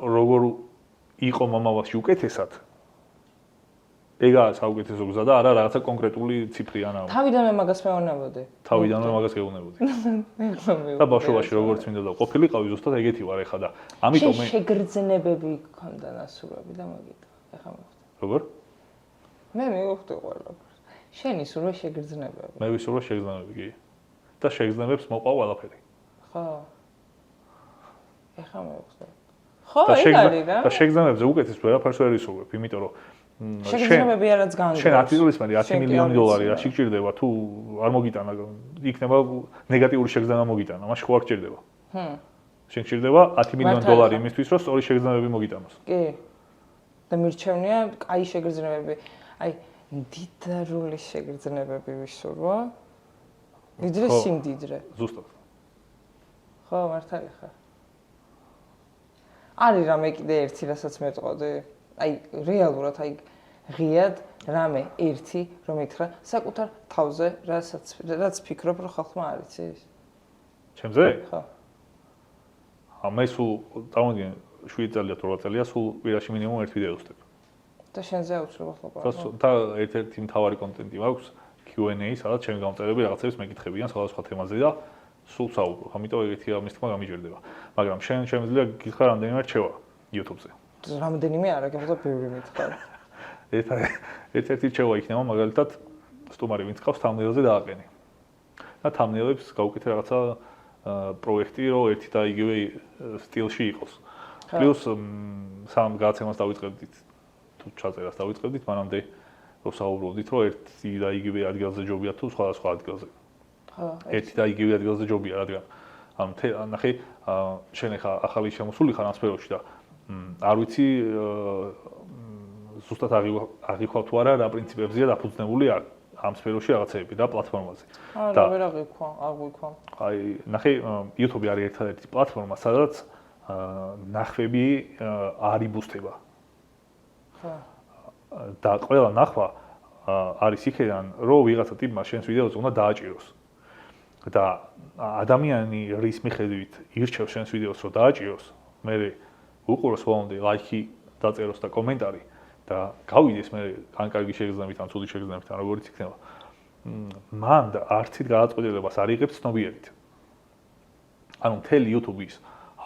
როგორ იყო მომავალში უკეთესად, ეგაა საუკეთესო გზა და არა რაღაცა კონკრეტული ციფრი ან ამბავი. თავიდანვე მაგას მეუბნებოდი. თავიდანვე მაგას გეუბნებოდი. და ბავშვობაში როგორც მინდა და ყოფილიყავი ზუსტად ეგეთი ვარ ეხლა და ამიტომ მე შეგრძნებები გქონდა ნასურვები და მაგიტო. ეხლა მოხდა. როგორ? მე მივხვდი ყველაფერს. შენი სურვა შეგრძნებები. მე ვისურვა შეგრძნებები კი. და შეგრძნებებს მოყვა ყველაფერი. ხო. ეხლა მივხვდი. ხო, ეგ არის რა. და შეგრძნებებზე უკეთეს ვერაფერს ვერ ისურვებ, იმიტომ რომ შეგრძნებები არაც განგრევს. შენ 10 წლის მერე 10 მილიონი დოლარი რა შეგჭირდება თუ არ მოგიტანა იქნება ნეგატიური შეგრძნება მოგიტანა, მაშინ ხო არ გჭირდება. შენ გჭირდება 10 მილიონი დოლარი იმისთვის, რომ სწორი შეგრძნებები მოგიტანოს. კი. და მირჩევნია კაი შეგრძნებები. აი, დიდარული შეგრძნებები ვისურვა. ვიდრე სიმდიდრე. ზუსტად. ხო, მართალი ხარ. არის რამე კიდე ერთი, რასაც მეტყოდი. აი, რეალურად აი ღიად რამე ერთი, რომ ითხრა საკუთარ თავზე, რაც ფიქრობ, რომ ხალხმა არ იცის. ჩემზე? ხო. მე სულ წავიდნენ 7 წელია, 8 წელია, სულ კვირაში მინიმუმ ერთ ვიდეო ვსტებ. და შენზე აუცილებლად ყოფილი. და ერთ-ერთი მთავარი კონტენტი მაქვს Q&A, სადაც ჩემი გამომწერები რაღაცებს მეკითხებიან სხვადასხვა თემაზე და სულ საუბრობ. ამიტომ ეგეთი ამის თქმა გამიჯერდება. მაგრამ შენ შემიძლია გითხრა რამდენიმე რჩევა YouTube-ზე. რამდენიმე არა, გეხდა ბევრი მითხარ. ერთ-ერთი რჩევა იქნება მაგალითად სტუმარი ვინც ყავს thumbnail-ზე დააყენი. და thumbnail-ებს გავუკეთე რაღაცა პროექტი, რომ ერთი და იგივე სტილში იყოს. პლუს სამ გადაცემას დავიწყებდით თუ ჩაწერას დავიწყებდით, მანამდე რომ საუბრობდით, რომ ერთი და იგივე ადგილზე ჯობია თუ სხვადასხვა ადგილზე. ხო. ერთი და იგივე ადგილზე ჯობია, რადგან ანუ ნახე შენ ახლა ახალი შემოსული ხარ ამ სფეროში და არ ვიცი ზუსტად აღიქვა თუ არა რა პრინციპებზეა დაფუძნებული ამ სფეროში რაღაცეები და პლატფორმაზე. და ვერ აღიქვა. აი, ნახე, YouTube არის ერთადერთი პლატფორმა, სადაც ნახვები არ იბუსტება. ხო. და ყველა ნახვა არის იქიდან, რომ ვიღაცა ტიპმა შენს ვიდეოზე უნდა დააჭიროს. და ადამიანი რის მიხედვით ირჩევს შენს ვიდეოს, რომ დააჭიროს, მე უყუროს ბოლომდე ლაიქი დაწეროს და კომენტარი და გავიდეს მე ან კარგი შეგრძნებით, ან ცუდი შეგრძნებით, ან როგორიც იქნება. მან და არცით გადაწყვეტილებას არ იღებს ცნობიერით. ანუ მთელი YouTube-ის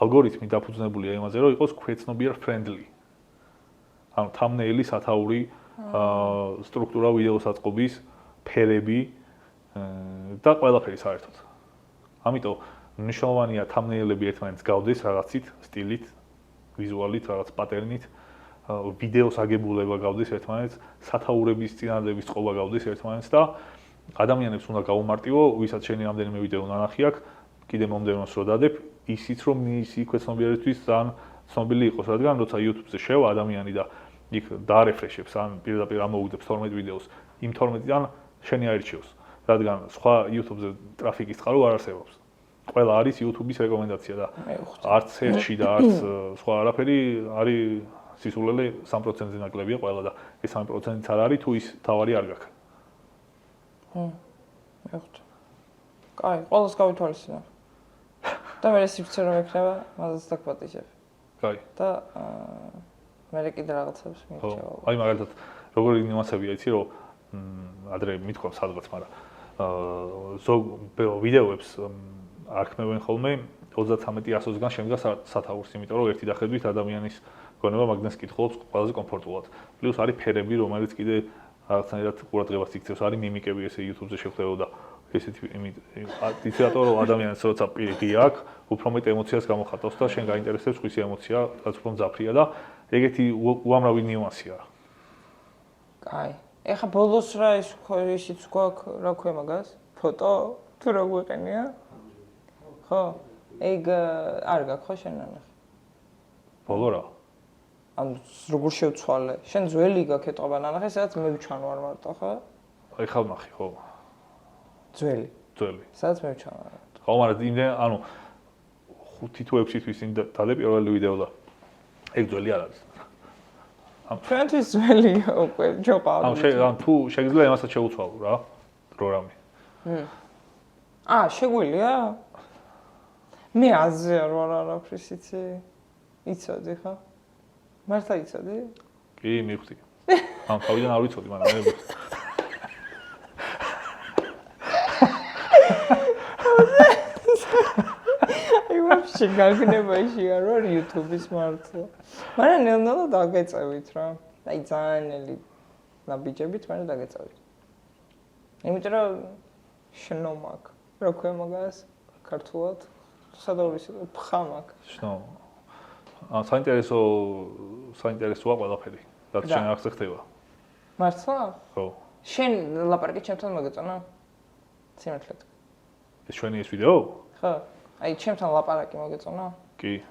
ალგორითმი დაფუძნებულია იმაზე, რომ იყოს ქვეცნობიერ friendly. ანუ thumbnail-ი, სათაური, სტრუქტურა ვიდეოს აწყობის, ფერები და ყველაფერი საერთოდ. ამიტომ მნიშვნელოვანია thumbnail-ები ერთმანეთს გავდეს რაღაცით, სტილით, ვიზუალით, რაღაც პატერნით, ვიდეოს აგებულება გავდეს ერთმანეთს, სათაურების წინადადების წყობა გავდეს ერთმანეთს და ადამიანებს უნდა გაუმარტივო, ვისაც შენი რამდენიმე ვიდეო ნანახი აქვს, კიდე მომდევნოს რო დადებ, ისიც რომ მისი ქვეცნობიერისთვის ძალიან ცნობილი იყოს, რადგან როცა YouTube-ზე შევა ადამიანი და იქ დაარეფრეშებს, ან პირდაპირ ამოუგდებს 12 ვიდეოს, იმ 12-დან შენი აირჩიოს, რადგან სხვა YouTube-ზე ტრაფიკის წყარო არ არსებობს. ყველა არის YouTube-ის რეკომენდაცია და არც search-ი და არც სხვა არაფერი არის სისულელე 3%-ზე ნაკლებია ყველა და ეს 3%-იც არ არის თუ ის თავარი არ გაქვს. მეხუთე. კაი, ყველას გავითვალისწინებ. და მე სივრცე რომ ექნება, მაგას დაგპატიჟებ. კაი. და მე კიდე რაღაცებს მივიჩავალ. აი მაგალითად, როგორი ნიუანსებია იცი, რომ ადრე მithქვამს სადღაც, მაგრამ ზოგ ვიდეოებს არქმევენ ხოლმე 33-100-გან შემდგარ სათაურს, იმიტომ რომ ერთი დახედვით ადამიანის გონება მაგნეს კითხულობს ყველაზე კომფორტულად. პლუს არის ფერები, რომელიც კიდე რაღაცნაირად ყურადღებას იქცევს, არის მიმიკები, ესე YouTube-ზე შეხვდებოდა ესეთი იცი რატო რომ ადამიანს როცა პირი აქვს, უფრო მეტ ემოციას გამოხატავს და შენ გაინტერესებს ხვის ემოცია, რაც უფრო მძაფრია და ეგეთი უამრავი ნიუანსია. კაი. ეხა ბოლოს რა ისიც გვაქვს, რა ქვია მაგას? ფოტო თუ რა გვიყენია? ხო? ეგ არ გაქვს ხო შენ ნახე? ბოლო რა? ანუ როგორ შევცვალე? შენ ძველი გაქვს ეტყობა ნახე, სადაც მე ვჩვან ვარ მარტო, ხო? აი ხალ ნახე, ხო? ძველი. ძველი. სადაც მე ვჩვან ვარ. ხო, მაგრამ იმდენ, ანუ 5 თუ 6 თვის წინ დადე პირველი ვიდეო და ეგ ძველი არ არის. ჩვენთვის ძველია უკვე, ჯობა. ანუ თუ შეგიძლია იმასაც შეუცვალო რა, პროგრამი. შეგვიძლია? მე აზე არ ვარ არაფრის იცი. იცოდი ხო? მართლა იცოდი? კი, მივხვდი. ან თავიდან არ ვიცოდი, მაგრამ მე მივხვდი. აი ვაფშე გაგნებაში არ ვარ YouTube-ის მართლა. მაგრამ ნელ-ნელა დაგეწევით რა. აი ძალიან ნაბიჯებით, მაგრამ დაგეწევით. იმიტომ რომ შნო მაქვს. რა ქვია მაგას? ქართულად სადაურის ფხამაკ. შნო. საინტერესოა ყველაფერი. რაც შენ აღზე ხდება. მართლა? ხო. შენ ლაპარაკი ჩემთან მოგეწონა? სიმართლედ. ეს ჩვენი ეს ვიდეო? ხო. აი ჩემთან ლაპარაკი მოგეწონა? კი.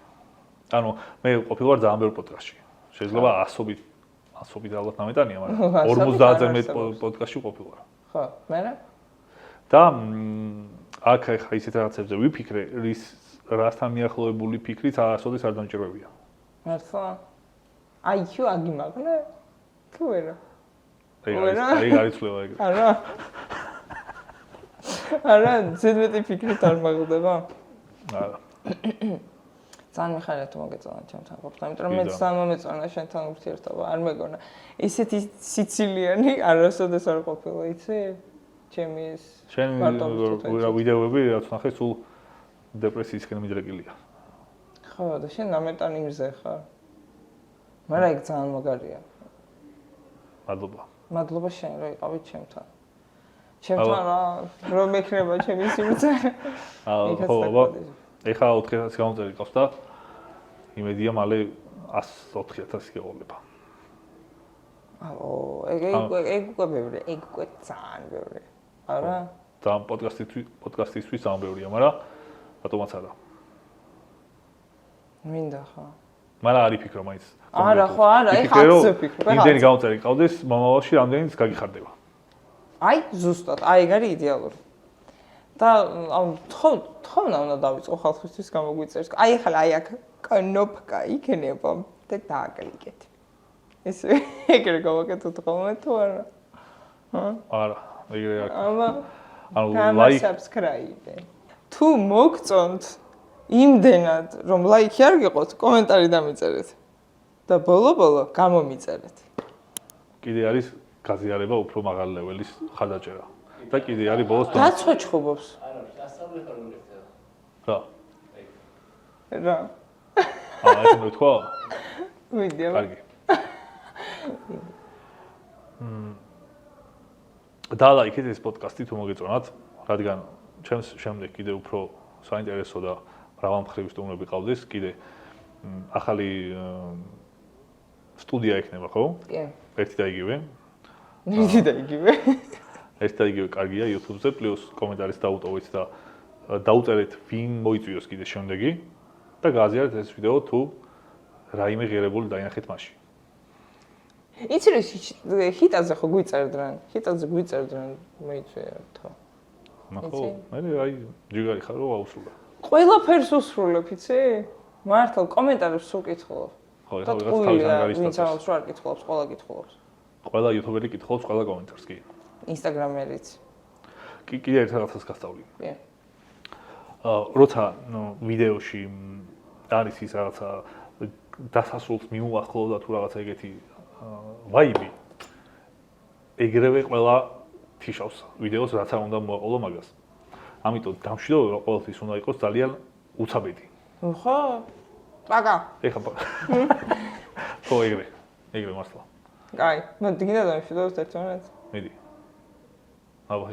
ანუ მე ყოფილვარ ძალიან ბევრ პოდკასტში. შეიძლება 100-ით ალბათ ნამეტანია, მაგრამ 50-ზე მეტ პოდკასტში ყოფილვარ. ხო, მერე? და აქ ახლა ისეთ რაღაცებზე ვიფიქრე, რასთან მიახლოებული ფიქრით არასოდეს არ დამჭირვებია. მართლა? IQ აგიმაღლე? თუ არა? აი გარიცვლება ეგრე. არა. არა, ზედმეტი ფიქრით არ მაღლდება? არა. ძალიან მიხარია თუ მოგეწონა ჩემთან ყოფნა, იმიტომ რომ მე ძალიან მომეწონა შენთან ურთიერთობა, არ მეგონა. ისეთი სიცილიანი არასოდეს არ ყოფილა, იცი? ჩემი ეს შენ ვიდეოები რაც ნახე, სულ დეპრესიისკენ მიდრეკილია. ხო, და შენ ნამეტანი მზე ხარ. მაგრამ ეგ ძალიან მაგარია. მადლობა. მადლობა შენ რომ იყავით ჩემთან. ჩემთან რომ ექნება ჩემი სივრცე. ხო, ეხა 4,000 გამომწერი ყავს და იმედია მალე 104,000 გეყოლება. ეგ უკვე ბევრი, ეგ უკვე ძალიან ბევრი. არა? ძალიან პოდკასტისთვის ძალიან ბევრია, მაგრამ რატომაც არა. მინდა ხო? მაგრამ არ იფიქრო მაინც. არა ხო, არა, ეხა ახსოვ ფიქრობ. იმდენი გამომწერი ყავდეს, მომავალში რამდენიც გაგიხარდება. აი, ზუსტად, აი ეგ არის იდეალური. და ანუ თხოვნა უნდა დავიწყო ხალხისთვის გამოგვიწერს. აი ახლა აი აქ კნოპკა იქნება და დააკლიკეთ. ეს ეგრე გავაკეთოთ ხოლმე თუ არა? არა, ეგრე არ. ანუ ლაიქ subscribe. თუ მოგწონთ იმდენად რომ ლაიქი არ გიყოთ, კომენტარი დამიწერეთ. და ბოლო გამომიწერეთ. კიდე არის გაზიარება უფრო მაღალი ლეველის ხარდაჭერა. და კიდე არის ბოლოს დაცოჩხუბობს. არა, დასავლეთ უნივერსიტეტი. რა. რა. ეს მე თქვა? ვიდეო. კარგი. და ლაიქეთ ეს პოდკასტი თუ მოგეწონათ, რადგან ჩემს შემდეგ კიდე უფრო საინტერესო და მრავალმხრივი სტუმრები ყავდეს, კიდე ახალი სტუდია ექნება, ხო? კი. ერთი და იგივე. ერთი და იგივე. ერთი და იგივე კარგია YouTube-ზე, პლუს კომენტარის დაუტოვეთ და დაუწერეთ ვინ მოიწვიოს კიდე შემდეგი და გააზიარეთ ეს ვიდეო თუ რაიმე ღირებული დაინახეთ მასში. იცი რომ ჰიტაზე ხო გვიწერდნენ? ჰიტაზე გვიწერდნენ მეიცვიერთო. ნახო, მე აი ჯიგარი ხარ რომ აუსრულა. ყველაფერს უსრულებ, იცი? მართლა კომენტარებს ვკითხულობ. ხო, ეხლა ვიღაც თავისგან ვინც გარისტავს. ამას რა კითხულობს, ყველა კითხულობს. ყველა YouTuber-ი კითხულობს ყველა კომენტარს კი. Instagram-ერიც. კიდე ერთ რაღაცას გასწავლი. კი. როცა ვიდეოში არის ის რაღაცა დასასრულს მიუახლოვ და თუ რაღაცა ეგეთი ვაიბი ეგრევე ყველა თიშავს ვიდეოს რაც არ უნდა მოაყოლო მაგას. ამიტომ დამშვიდობა ყოველთვის უნდა იყოს ძალიან უცაბედი. ხო? პაკა. ეხლა ხო ეგრე მართლა. კაი, მოდი გინდა დამშვიდობოთ ერთმანეთს. მიდი. აბა